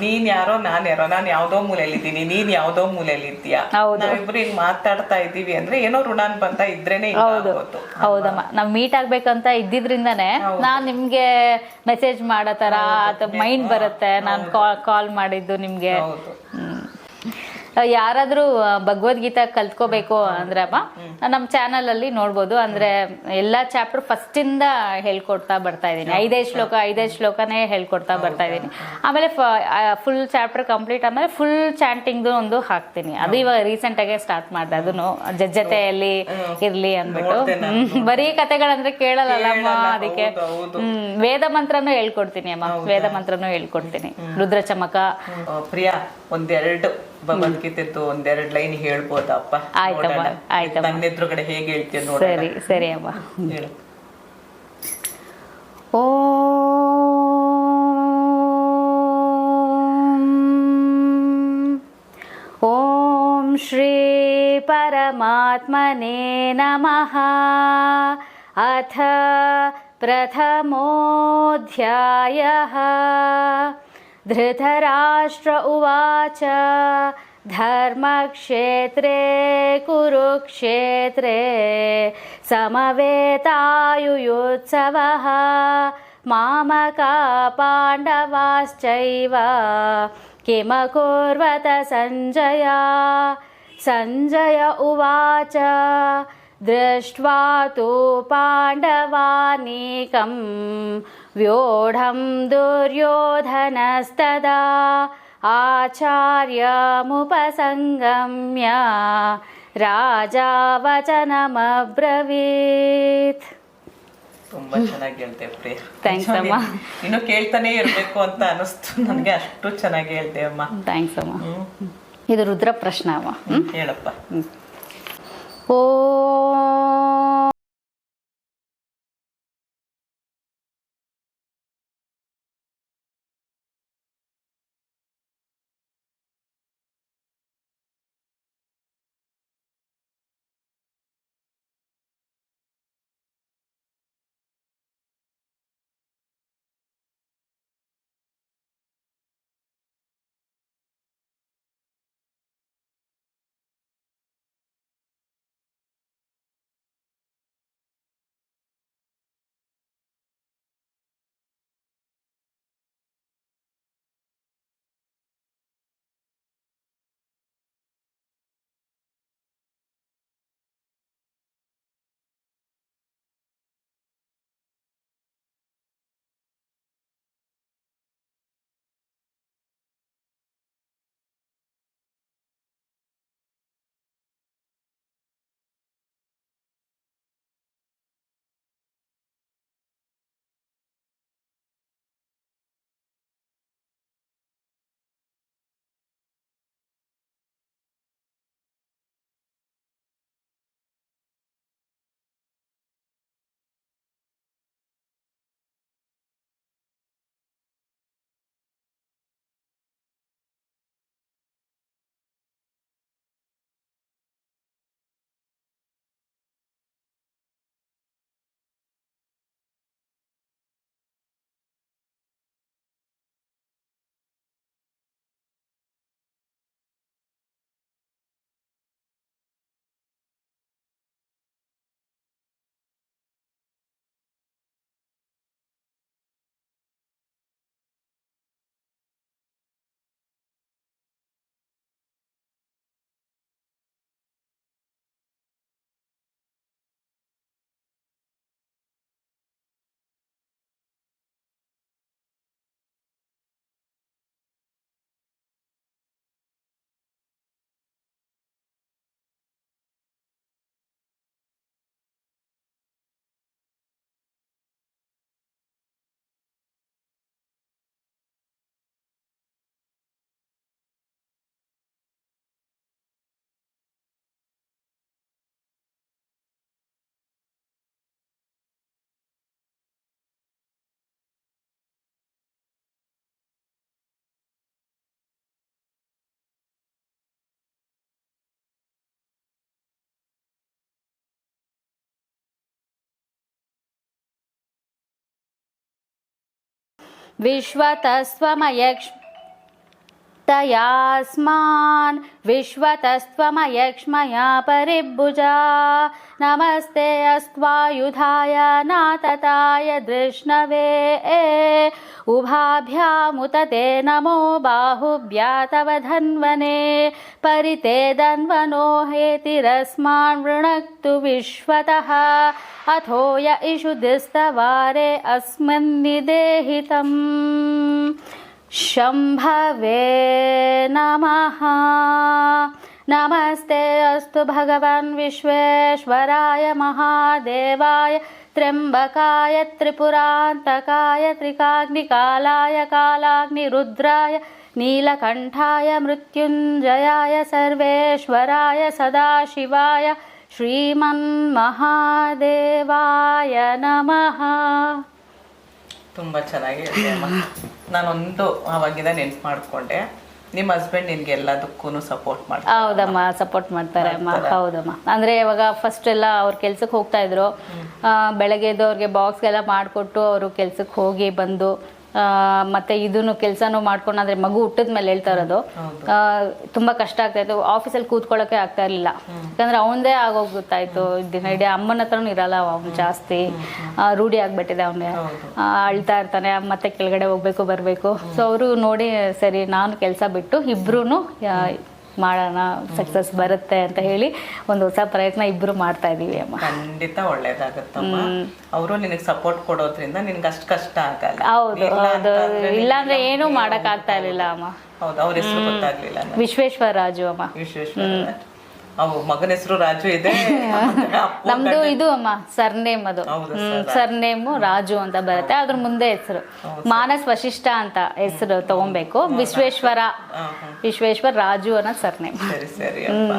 ನೀನ್ ಯಾರೋ ನಾನ್ ಯಾರೋ, ನಾನ್ ಯಾವ್ದೋ ಮೂಲೆಯಲ್ಲಿ ಇದ್ದೀನಿ, ನೀನ್ ಯಾವ್ದೋ ಮೂಲೆಯಲ್ಲಿ ಇದ್ದೀಯಾ, ನಾವಿಬ್ರು ಹಿಂಗ್ ಮಾತಾಡ್ತಾ ಇದೀವಿ ಅಂದ್ರೆ ಏನೋ ಋಣಾನ್ ಬಂತ ಇದ್ರೇನೆ ಆಗೋದು. ಹೌದಮ್ಮ, ನಾವ್ ಮೀಟ್ ಆಗ್ಬೇಕಂತ ಇದ್ದಿದ್ರಿಂದಾನೆ ನಾನ್ ನಿಮ್ಗೆ ಮೆಸೇಜ್ ಮಾಡೋ ತರ ಅಥವಾ ಮೈಂಡ್ ಬರುತ್ತೆ, ನಾನ್ ಕಾಲ್ ಮಾಡಿದ್ದು ನಿಮ್ಗೆ. ಯಾರಾದ್ರೂ ಭಗವದ್ಗೀತಾ ಕಲ್ತ್ಕೋಬೇಕು ಅಂದ್ರೆ ಅಮ್ಮ ನಮ್ಮ ಚಾನಲ್ ಅಲ್ಲಿ ನೋಡ್ಬೋದು. ಅಂದ್ರೆ ಎಲ್ಲಾ ಚಾಪ್ಟರ್ ಫಸ್ಟ್ ಇಂದ ಹೇಳ್ಕೊಡ್ತಾ ಬರ್ತಾ ಇದೀನಿ. 5 ಶ್ಲೋಕನೇ ಹೇಳ್ಕೊಡ್ತಾ ಬರ್ತಾ ಇದೀನಿ. ಆಮೇಲೆ ಫುಲ್ ಚಾಪ್ಟರ್ ಕಂಪ್ಲೀಟ್ ಆಮೇಲೆ ಫುಲ್ ಚಾಂಟಿಂಗ್ ಒಂದು ಹಾಕ್ತೀನಿ. ಅದು ಇವಾಗ ರೀಸೆಂಟ್ ಆಗಿ ಸ್ಟಾರ್ಟ್ ಮಾಡಿದೆ. ಅದನ್ನು ಜೊತೆಯಲ್ಲಿ ಇರ್ಲಿ ಅಂದ್ಬಿಟ್ಟು. ಬರೀ ಕತೆಗಳಂದ್ರೆ ಕೇಳಲ್ಲಮ್ಮ, ಅದಕ್ಕೆ ವೇದ ಮಂತ್ರನೂ ಹೇಳ್ಕೊಡ್ತೀನಿ ಅಮ್ಮ, ವೇದ ಮಂತ್ರನೂ ಹೇಳ್ಕೊಡ್ತೀನಿ. ರುದ್ರ ಚಮಕ. ಪ್ರಿಯಾ, ಒಂದೆರಡು ಭಗವದ್ಗೀತೆದ್ದು ಒಂದೆರಡು ಲೈನ್ ಹೇಳ್ಬೋದಪ್ಪ? ಆಯ್ತಮ್ಮ, ಆಯ್ತಮ್ಮ. ನನ್ನ ಎದುರುಗಡೆ ಹೇಗೆ ಹೇಳ್ತೀನಿ ನೋಡಿ. ಸರಿ ಸರಿ ಅಮ್ಮ. ಹೇಳು. ಓಂ ಶ್ರೀ ಪರಮಾತ್ಮನೇ ನಮಃ. ಅಥ ಪ್ರಥಮೋಧ್ಯಾಯಃ. ಧೃತರಾಷ್ಟ್ರ ಉವಾಚ ಧರ್ಮಕ್ಷೇತ್ರೇ ಕುರುಕ್ಷೇತ್ರೇ ಸಮವೇತಾಯುಯುತ್ಸವಃ ಮಾಮಕಾ ಪಾಂಡವಾಶ್ಚೈವ ಕಿಮಕುರ್ವತ ಸಂಜಯ. ಸಂಜಯ ಉವಾಚ ದೃಷ್ಟ್ವಾ ತು ಪಾಂಡವಾನೀಕಂ ವ್ಯೂಢಂ ದುರ್ಯೋಧನಸ್ತದಾ ಆಚಾರ್ಯಮುಪಸಂಗಮ್ಯ ರಾಜಾ ವಚನಮಬ್ರವೀತ್. ತುಂಬಾ ಚೆನ್ನಾಗಿ ಹೇಳ್ದೆ ಪ್ರಿಯ. ಥ್ಯಾಂಕ್ಸ್ ಅಮ್ಮ. ಇನ್ನು ಕೇಳ್ತಾನೆ ಇರ್ಬೇಕು ಅಂತ ಅನಿಸ್ತು ನನಗೆ, ಅಷ್ಟು ಚೆನ್ನಾಗಿ ಹೇಳ್ದೆ ಅಮ್ಮ. ಥ್ಯಾಂಕ್ಸ್ ಅಮ್ಮ. ಇದು ರುದ್ರ ಪ್ರಶ್ನ ಅಮ್ಮ. ಹೇಳಪ್ಪ. ಓ तयास्मान् विश्वतस्त्वमयक्ष्मया परिभुजा नमस्ते अस्त्वायुधाय नातताय धृष्णवे उभाभ्यामुत ते नमो बाहुभ्या तव धन्वने परिते धन्वनो हेतिरस्मान् वृणक्तु विश्वतः अथो य इषुधिस्तवारे अस्मन्निदेहितम् शम्भवे नमः नमस्ते अस्तु भगवान् विश्वेश्वराय महादेवाय त्र्यम्बकाय त्रिपुरान्तकाय त्रिकाग्निकालाय कालाग्निरुद्राय नीलकण्ठाय मृत्युञ्जयाय सर्वेश्वराय सदाशिवाय श्रीमन्महादेवाय नमः. ತುಂಬ ಚೆನ್ನಾಗಿ ಅಮ್ಮ. ನಾನೊಂದು ಆವಾಗಿಂದ ನೆನ್ಪು ಮಾಡ್ಕೊಂಡೆ, ನಿಮ್ಮ ಹಸ್ಬೆಂಡ್ ನಿನ್ಗೆ ಎಲ್ಲದಕ್ಕೂ ಸಪೋರ್ಟ್ ಮಾಡ್ತಾರೆ. ಹೌದಮ್ಮ, ಸಪೋರ್ಟ್ ಮಾಡ್ತಾರೆ ಅಮ್ಮ. ಹೌದಮ್ಮ, ಅಂದ್ರೆ ಇವಾಗ ಫಸ್ಟ್ ಎಲ್ಲ ಅವ್ರ ಕೆಲ್ಸಕ್ಕೆ ಹೋಗ್ತಾ ಇದ್ರು. ಬೆಳಗ್ಗೆ ಎದ್ದು ಅವ್ರಿಗೆ ಬಾಕ್ಸ್ಗೆಲ್ಲ ಮಾಡಿಕೊಟ್ಟು ಅವರು ಕೆಲ್ಸಕ್ಕೆ ಹೋಗಿ ಬಂದು ಮತ್ತೆ ಇದನ್ನು ಕೆಲಸನೂ ಮಾಡ್ಕೊಂಡು, ಅಂದ್ರೆ ಮಗು ಹುಟ್ಟಿದ ಮೇಲೆ ಹೇಳ್ತಾ ಇರೋದು, ತುಂಬಾ ಕಷ್ಟ ಆಗ್ತಾ ಇತ್ತು. ಆಫೀಸಲ್ಲಿ ಕೂತ್ಕೊಳ್ಳೋಕೆ ಆಗ್ತಾ ಇರ್ಲಿಲ್ಲ, ಯಾಕಂದ್ರೆ ಅವನದೇ ಆಗೋಗ್ತಾಯಿತ್ತು. ದಿನ ಇಡೀ ಅಮ್ಮನ ಹತ್ರನೂ ಇರಲ್ಲ ಅವ್ನು, ಜಾಸ್ತಿ ರೂಢಿ ಆಗ್ಬಿಟ್ಟಿದೆ ಅವನಿಗೆ. ಅಳ್ತಾ ಇರ್ತಾನೆ, ಮತ್ತೆ ಕೆಳಗಡೆ ಹೋಗ್ಬೇಕು ಬರಬೇಕು. ಸೊ ಅವರು ನೋಡಿ ಸರಿ ನಾನು ಕೆಲಸ ಬಿಟ್ಟು ಇಬ್ರು ಮಾಡೋಣ, ಸಕ್ಸಸ್ ಬರುತ್ತೆ ಅಂತ ಹೇಳಿ ಒಂದು ಹೊಸ ಪ್ರಯತ್ನ ಇಬ್ರು ಮಾಡ್ತಾ ಇದೀವಿ ಅಮ್ಮ. ಖಂಡಿತ ಒಳ್ಳೇದಾಗತ್ತಮ್ಮ. ಅವರು ನಿನಗೆ ಸಪೋರ್ಟ್ ಕೊಡೋದ್ರಿಂದ ನಿನ್ಗೆ ಅಷ್ಟು ಕಷ್ಟ ಆಗಲ್ಲ. ಹೌದು ಹೌದು, ಇಲ್ಲಾಂದ್ರೆ ಏನೂ ಮಾಡಕ್ ಆಗ್ತಾ ಇರ್ಲಿಲ್ಲ ಅಮ್ಮ. ಹೌದು, ಅವ್ರ ಹೆಸರು ಗೊತ್ತಾಗ್ಲಿಲ್ಲ. ವಿಶ್ವೇಶ್ವರ ರಾಜು ಅಮ್ಮ. ವಿಶ್ವೇಶ್ವರ ಮಗನ ಹೆಸರು ರಾಜು ಇದೆ. ನಮ್ದು ಇದು ಅಮ್ಮ ಸರ್ನೇಮ್, ಅದು ಸರ್ನೇಮು ರಾಜು ಅಂತ ಬರುತ್ತೆ. ಅದ್ರ ಮುಂದೆ ಹೆಸರು ಮಾನಸ್ ವಶಿಷ್ಠ ಅಂತ ಹೆಸರು ತಗೊಬೇಕು. ವಿಶ್ವೇಶ್ವರ ರಾಜು ಅನ್ನೋ ಸರ್ನೇಮ್. ಸರಿ ಸರಿ ಅಪ್ಪ,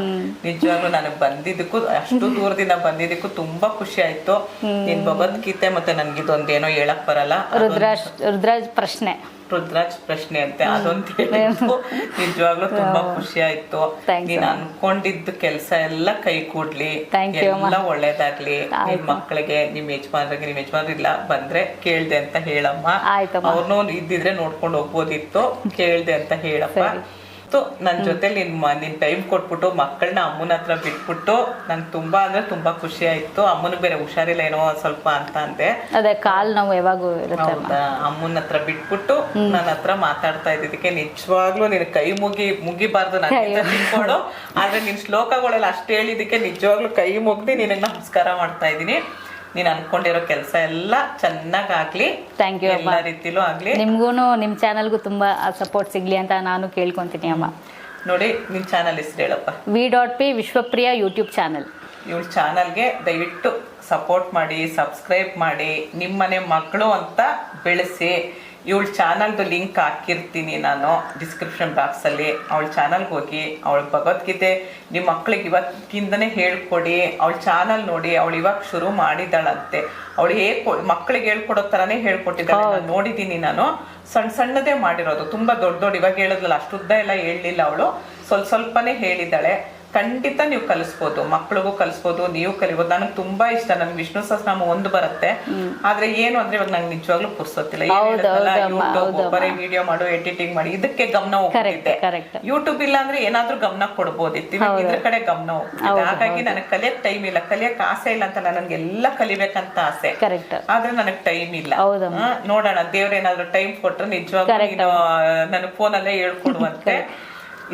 ನಿಜವಾಗ್ಲೂ ನನಗೆ ಬಂದಿದ್ದಕ್ಕೂ, ಅಷ್ಟು ದೂರದಿಂದ ಬಂದಿದ್ದಕ್ಕೂ ತುಂಬಾ ಖುಷಿ ಆಯ್ತು. ನಿನ್ ಭಗವದ್ಗೀತೆ ಮತ್ತೆ ನನ್ಗಿದೊಂದೇನೋ ಹೇಳಕ್ ಬರಲ್ಲ, ರುದ್ರಾಜ್ ಪ್ರಶ್ನೆ ಅಂತೆ, ಅದೊಂದು ಹೇಳಿದ್ದು ನಿಜವಾಗ್ಲೂ ತುಂಬಾ ಖುಷಿ ಆಯ್ತು. ನೀನ್ ಅನ್ಕೊಂಡಿದ್ದ ಕೆಲ್ಸ ಎಲ್ಲ ಕೈ ಕೂಡ್ಲಿ, ಎಲ್ಲ ಒಳ್ಳೇದಾಗ್ಲಿ. ನಿಮ್ ಮಕ್ಕಳಿಗೆ, ನಿಮ್ ಯಜಮಾನ್ರಿಗೆ ಇಲ್ಲ ಬಂದ್ರೆ ಕೇಳ್ದೆ ಅಂತ ಹೇಳಮ್ಮ. ಅವ್ರನ್ನೂ ಇದ್ದಿದ್ರೆ ನೋಡ್ಕೊಂಡು ಹೋಗ್ಬೋದಿತ್ತು, ಕೇಳ್ದೆ ಅಂತ ಹೇಳಪ್ಪ. ನನ್ ಜೊತೆ ನಿನ್ ಟೈಮ್ ಕೊಟ್ಬಿಟ್ಟು ಮಕ್ಕಳನ್ನ ಅಮ್ಮನ ಹತ್ರ ಬಿಟ್ಬಿಟ್ಟು ನಂಗೆ ತುಂಬಾ ಅಂದ್ರೆ ತುಂಬಾ ಖುಷಿ ಆಯ್ತು. ಅಮ್ಮನಿಗೆ ಬೇರೆ ಹುಷಾರಿಲ್ಲ ಏನೋ ಸ್ವಲ್ಪ ಅಂತ ಅಂದೆ, ಅದೇ ಕಾಲ್ ನೋವು ಯಾವಾಗೂ. ಹೌದಾ, ಅಮ್ಮನ ಹತ್ರ ಬಿಟ್ಬಿಟ್ಟು ನನ್ನ ಹತ್ರ ಮಾತಾಡ್ತಾ ಇದ್ದಿದ್ದಕ್ಕೆ ನಿಜವಾಗ್ಲೂ ನಿನ್ ಕೈ ಮುಗಿಬಾರ್ದು ನನಗೆ ತಿಳ್ಕೊಡು. ಆದ್ರೆ ನಿನ್ ಶ್ಲೋಕಗಳೆಲ್ಲ ಅಷ್ಟು ಹೇಳಿದಕ್ಕೆ ನಿಜವಾಗ್ಲೂ ಕೈ ಮುಗ್ದಿ ನಿನಗೆ ನಮಸ್ಕಾರ ಮಾಡ್ತಾ ಇದೀನಿ. ನೀನ್ ಅನ್ಕೊಂಡಿರೋ ಕೆಲಸ ಎಲ್ಲ ಚೆನ್ನಾಗಾಗ್ಲಿ. Thank you. ಎಲ್ಲ ರೀತಿಲೂ ಆಗ್ಲಿ. ನಿಮ್ಗೂನು ನಿಮ್ ಚಾನಲ್ಗೂ ತುಂಬಾ ಸಪೋರ್ಟ್ ಸಿಗ್ಲಿ ಅಂತ ನಾನು ಕೇಳ್ಕೊಂತೀನಿ ಅಮ್ಮ. ನೋಡಿ, ನಿನ್ ಚಾನಲ್ ಹೆಸರು ಹೇಳಪ್ಪ. V.P Vishwapriya YouTube channel. ಇವಳ ಚಾನಲ್ಗೆ ದಯವಿಟ್ಟು ಸಪೋರ್ಟ್ ಮಾಡಿ, ಸಬ್ಸ್ಕ್ರೈಬ್ ಮಾಡಿ, ನಿಮ್ಮನೆ ಮಕ್ಕಳು ಅಂತ ಬೆಳೆಸಿ. ಇವಳ ಚಾನಲ್ದು ಲಿಂಕ್ ಹಾಕಿರ್ತೀನಿ ನಾನು ಡಿಸ್ಕ್ರಿಪ್ಷನ್ ಬಾಕ್ಸಲ್ಲಿ. ಅವಳ ಚಾನಲ್ಗೆ ಹೋಗಿ ಅವಳ ಭಗವದ್ಗೀತೆ ನಿಮ್ಮ ಮಕ್ಳಿಗೆ ಇವತ್ತಿಂದನೇ ಹೇಳ್ಕೊಡಿ. ಅವಳ ಚಾನಲ್ ನೋಡಿ, ಅವಳು ಇವಾಗ ಶುರು ಮಾಡಿದಾಳಂತೆ. ಅವಳು ಮಕ್ಕಳಿಗೆ ಹೇಳ್ಕೊಡೋ ಥರನೇ ಹೇಳ್ಕೊಟ್ಟಿದ್ದಾಳೆ, ನೋಡಿದ್ದೀನಿ ನಾನು. ಸಣ್ಣದೇ ಮಾಡಿರೋದು, ತುಂಬಾ ದೊಡ್ಡ ಇವಾಗ ಹೇಳಿದ್ಲಲ್ಲ ಅಷ್ಟುದ್ದ ಎಲ್ಲ ಹೇಳಲಿಲ್ಲ ಅವಳು, ಸ್ವಲ್ಪನೇ ಹೇಳಿದ್ದಾಳೆ. ಖಂಡಿತ ನೀವು ಕಲಿಸ್ಬೋದು, ಮಕ್ಳಿಗೂ ಕಲಿಸ್ಬೋದು, ನೀವು ಕಲಿಬೋದು. ನನಗೆ ತುಂಬಾ ಇಷ್ಟ. ನನ್ಗೆ ವಿಷ್ಣು ಸಹಸ್ರನಾಮ ಒಂದು ಬರುತ್ತೆ, ಆದ್ರೆ ಏನು ಅಂದ್ರೆ ಇವಾಗ ನಂಗೆ ನಿಜವಾಗ್ಲೂ ಪುರ್ಸೊತ್ತಿಲ್ಲ. ಯೂಟ್ಯೂಬ್ ಬರೀ ವಿಡಿಯೋ ಮಾಡು, ಎಡಿಟಿಂಗ್ ಮಾಡಿ, ಇದಕ್ಕೆ ಗಮನ ಹೋಗ್ತಿದ್ದೆ. ಯೂಟ್ಯೂಬ್ ಇಲ್ಲ ಅಂದ್ರೆ ಏನಾದ್ರೂ ಗಮನ ಕೊಡ್ಬೋದಿತ್ತು, ಇವಾಗ ಇದ್ರ ಕಡೆ ಗಮನ ಹೋಗ್ತಿದೆ. ಹಾಗಾಗಿ ನನಗೆ ಕಲಿಯಕ್ ಟೈಮ್ ಇಲ್ಲ, ಕಲಿಯಕ್ ಆಸೆ ಇಲ್ಲ ಅಂತಲ್ಲ, ನನ್ಗೆ ಎಲ್ಲ ಕಲಿಬೇಕಂತ ಆಸೆ, ಆದ್ರೆ ನನಗ್ ಟೈಮ್ ಇಲ್ಲ. ನೋಡೋಣ, ದೇವ್ರೇನಾದ್ರೂ ಟೈಮ್ ಕೊಟ್ರೆ ನಿಜವಾಗ್ಲೂ ನನಗೆ ಫೋನಲ್ಲೇ ಹೇಳ್ಕೊಡುವಂತೆ.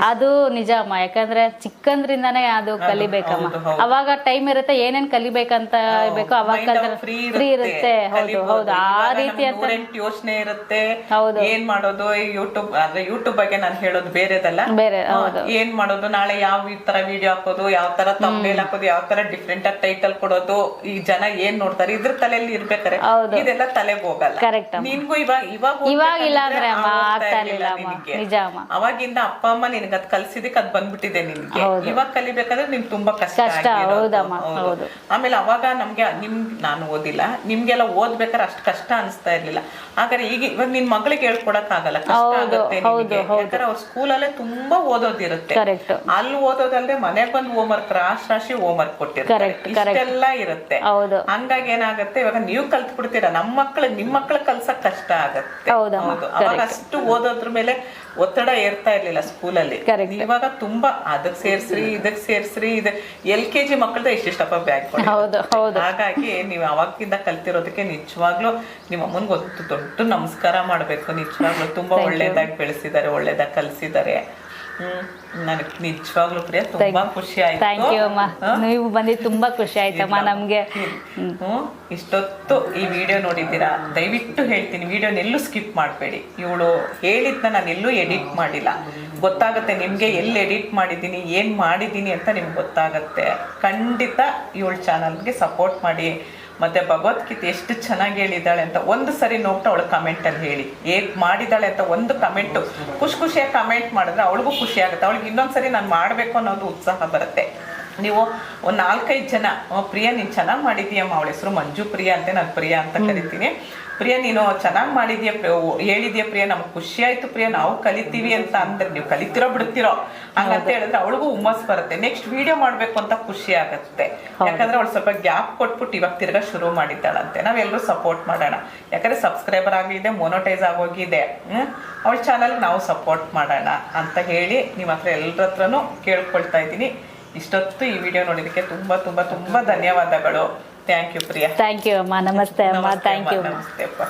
ಅದು ನಿಜ ಅಮ್ಮ, ಯಾಕಂದ್ರೆ ಚಿಕ್ಕಂದ್ರಿಂದಾನೇ ಅದು ಕಲಿಬೇಕಮ್ಮ. ಅವಾಗ ಟೈಮ್ ಇರುತ್ತೆ, ಏನೇನ್ ಕಲಿಬೇಕಂತ ಬೇಕು ಅವಾಗ ಫ್ರೀ ಇರುತ್ತೆ. ಹೌದು ಹೌದು, ಆ ರೀತಿ ಅಂತ ಯೋಚನೆ ಇರುತ್ತೆ. ಹೌದು, ಏನ್ ಮಾಡೋದು ಯೂಟ್ಯೂಬ್, ಆದ್ರೆ ಯೂಟ್ಯೂಬ್ ಬಗ್ಗೆ ನಾನು ಹೇಳೋದು ಬೇರೆದಲ್ಲ, ಬೇರೆ. ಹೌದು, ಏನ್ ಮಾಡೋದು, ನಾಳೆ ಯಾವ ತರ ವಿಡಿಯೋ ಹಾಕೋದು, ಯಾವ ತರ ತಮ್ನೇಲ್ ಹಾಕೋದು, ಯಾವ ತರ ಡಿಫ್ರೆಂಟ್ ಆಗಿ ಟೈಟಲ್ ಕೊಡೋದು, ಈ ಜನ ಏನ್ ನೋಡ್ತಾರೆ ಇದ್ರ ತಲೆಯಲ್ಲಿ ಇರ್ಬೇಕಾರೆ ಇದೆಲ್ಲ ತಲೆಗೆ ಹೋಗಲ್ಲ. ಕರೆಕ್ಟ್. ನಿನ್ಗೂ ಇವಾಗ ಇಲ್ಲ ಅಂದ್ರೆ ಆಗ್ತಾ ಇರ್ಲಿಲ್ಲ. ನಿಜ ಅಮ್ಮ, ಅವಾಗಿಂದ ಅಪ್ಪ ಅಮ್ಮ ನಿನ್ಗೆ ಅದ್ ಕಲ್ಸಿದಕ್ಕೆ ಅದ್ ಬಂದ್ಬಿಟ್ಟಿದೆ ನಿನ್ಗೆ. ಹೌದು. ಇವಾಗ ಕಲಿಬೇಕಾದ್ರೆ ನಿಮ್ಗೆ ತುಂಬಾ ಕಷ್ಟ ಕಷ್ಟ, ಆಗಿರೋದು. ಹೌದಮ್ಮ, ಹೌದು. ಹೌದು. ಆಮೇಲೆ ಅವಾಗ ನಮ್ಗೆ ನಾನು ಓದಿಲ್ಲ, ನಿಮ್ಗೆಲ್ಲ ಓದ್ಬೇಕಾದ್ರೆ ಅಷ್ಟು ಕಷ್ಟ ಅನಿಸ್ತಾ ಇರ್ಲಿಲ್ಲ. ಹಾಗಾದ್ರೆ ಈಗ ಇವಾಗ ನಿನ್ ಮಗಳಿಗೆ ಹೇಳ್ಕೊಡಕ್ ಆಗಲ್ಲ, ಕಷ್ಟ ಆಗುತ್ತೆ ನಿಮ್ಗೆ. ಯಾಕಂದ್ರೆ ಅವ್ರ ಸ್ಕೂಲಲ್ಲೇ ತುಂಬಾ ಓದೋದಿರುತ್ತೆ. ಕರೆಕ್ಟ್. ಅಲ್ಲಿ ಓದೋದಲ್ದೆ ಮನೆಗ್ ಬಂದು ಹೋಮ್ವರ್ಕ್ ರಾಶಿ ಹೋಮ್ವರ್ಕ್ ಕೊಟ್ಟಿರ್ತಾರೆ, ಇಷ್ಟೆಲ್ಲ ಇರುತ್ತೆ. ಹೌದು. ಹಂಗಾಗಿ ಏನಾಗುತ್ತೆ, ಇವಾಗ ನೀವು ಕಲ್ತ್ ಬಿಡ್ತೀರಾ, ನಿಮ್ ಮಕ್ಳು ಕಲ್ಸಕ್ ಕಷ್ಟ ಆಗತ್ತೆ. ಹೌದು. ಅವಾಗ ಅಷ್ಟು ಓದೋದ್ರ ಮೇಲೆ ಒತ್ತಡ ಏರ್ತಾ ಇರ್ಲಿಲ್ಲ ಸ್ಕೂಲಲ್ಲಿ. ಇವಾಗ ತುಂಬಾ ಅದಕ್ ಸೇರ್ಸ್ರಿ ಇದಕ್ ಸೇರ್ಸ್ರಿ, LKG ಮಕ್ಕಳದ ಇಷ್ಟಿಷ್ಟಪ್ಪ ಬ್ಯಾಗ್. ಹಾಗಾಗಿ ನೀವು ಅವಾಗಿಂದ ಕಲ್ತಿರೋದಕ್ಕೆ ನಿಜವಾಗ್ಲೂ ನಿಮ್ಮ ಅಮ್ಮನ್ಗೆ ದೊಡ್ಡ ನಮಸ್ಕಾರ ಮಾಡ್ಬೇಕು. ನಿಜವಾಗ್ಲೂ ತುಂಬಾ ಒಳ್ಳೇದಾಗಿ ಬೆಳೆಸಿದ್ದಾರೆ, ಒಳ್ಳೇದಾಗಿ ಕಲ್ಸಿದ್ದಾರೆ. ನನಗೆ ನಿಜವಾಗ್ಲೂ ಪ್ರಿಯ ತುಂಬಾ ಖುಷಿ ಆಯ್ತು. ಥ್ಯಾಂಕ್ ಯು ಅಮ್ಮ, ನೀವು ಬಂದಿದ್ದು ತುಂಬಾ ಖುಷಿ ಆಯ್ತಮ್ಮ ನಮ್ಗೆ. ಇಷ್ಟೊತ್ತು ಈ ವಿಡಿಯೋ ನೋಡಿದ್ದೀರಾ, ದಯವಿಟ್ಟು ಹೇಳ್ತೀನಿ ವಿಡಿಯೋನೆಲ್ಲೂ ಸ್ಕಿಪ್ ಮಾಡಬೇಡಿ. ಇವಳು ಹೇಳಿದ್ನ ನಾನು ಎಲ್ಲೂ ಎಡಿಟ್ ಮಾಡಿಲ್ಲ, ಗೊತ್ತಾಗುತ್ತೆ ನಿಮ್ಗೆ ಎಲ್ಲಿ ಎಡಿಟ್ ಮಾಡಿದ್ದೀನಿ ಏನ್ ಮಾಡಿದ್ದೀನಿ ಅಂತ ನಿಮ್ಗೆ ಗೊತ್ತಾಗತ್ತೆ. ಖಂಡಿತ ಇವಳ ಚಾನಲ್ಗೆ ಸಪೋರ್ಟ್ ಮಾಡಿ. ಮತ್ತೆ ಭಗವದ್ಗೀತೆ ಎಷ್ಟು ಚೆನ್ನಾಗಿ ಹೇಳಿದ್ದಾಳೆ ಅಂತ ಒಂದು ಸರಿ ನೋಡ್ತಾ ಅವಳು ಕಮೆಂಟ್ ಅಲ್ಲಿ ಹೇಳಿ, ಹೇಗ್ ಮಾಡಿದಾಳೆ ಅಂತ ಒಂದು ಕಮೆಂಟ್ ಖುಷಿಯಾಗಿ ಕಮೆಂಟ್ ಮಾಡಿದ್ರೆ ಅವಳಿಗೂ ಖುಷಿ ಆಗುತ್ತೆ. ಅವಳಿಗೆ ಇನ್ನೊಂದ್ಸರಿ ನಾನು ಮಾಡ್ಬೇಕು ಅನ್ನೋದು ಉತ್ಸಾಹ ಬರುತ್ತೆ. ನೀವು ಒಂದ್ 4-5 ಜನ ಪ್ರಿಯಾ ನೀನ್ ಚೆನ್ನಾಗಿ ಮಾಡಿದೀಯಮ್ಮ, ಅವಳ ಹೆಸರು ಮಂಜು ಪ್ರಿಯಾ ಅಂತ, ನಾನು ಪ್ರಿಯಾ ಅಂತ ಕರಿತೀನಿ. ಪ್ರಿಯಾ ನೀನು ಚೆನ್ನಾಗಿ ಮಾಡಿದ್ಯಾ, ಹೇಳಿದ್ಯಾ ಪ್ರಿಯಾ, ನಮ್ಗೆ ಖುಷಿ ಆಯ್ತು ಪ್ರಿಯಾ, ನಾವು ಕಲಿತೀವಿ ಅಂತ ಅಂದ್ರೆ, ನೀವು ಕಲಿತಿರೋ ಬಿಡ್ತಿರೋ ಹಂಗಂತ ಹೇಳಿದ್ರೆ ಅವಳಿಗೂ ಹುಮ್ಮಸ್ ಬರುತ್ತೆ, ನೆಕ್ಸ್ಟ್ ವಿಡಿಯೋ ಮಾಡ್ಬೇಕು ಅಂತ ಖುಷಿ ಆಗತ್ತೆ. ಯಾಕಂದ್ರೆ ಅವಳು ಸ್ವಲ್ಪ ಗ್ಯಾಪ್ ಕೊಟ್ಬಿಟ್ಟು ಇವಾಗ ತಿರ್ಗಾ ಶುರು ಮಾಡಿದ್ದಾಳಂತೆ. ನಾವೆಲ್ಲರೂ ಸಪೋರ್ಟ್ ಮಾಡೋಣ, ಯಾಕಂದ್ರೆ ಸಬ್ಸ್ಕ್ರೈಬರ್ ಆಗಿದೆ, ಮೊನೋಟೈಸ್ ಆಗೋಗಿದೆ. ಅವಳ ಚಾನಲ್ ನಾವು ಸಪೋರ್ಟ್ ಮಾಡೋಣ ಅಂತ ಹೇಳಿ ನಿಮ್ಮ ಹತ್ರ ಎಲ್ಲರ ಹತ್ರನೂ ಕೇಳ್ಕೊಳ್ತಾ ಇದ್ದೀನಿ. ಇಷ್ಟೊತ್ತು ಈ ವಿಡಿಯೋ ನೋಡಿದಕ್ಕೆ ತುಂಬಾ ತುಂಬಾ ತುಂಬಾ ಧನ್ಯವಾದಗಳು. Thank you Priya. Thank you ಅಮ್ಮ. ನಮಸ್ತೆ ಅಮ್ಮ. Thank you. ನಮಸ್ತೆ ಅಪ್ಪ.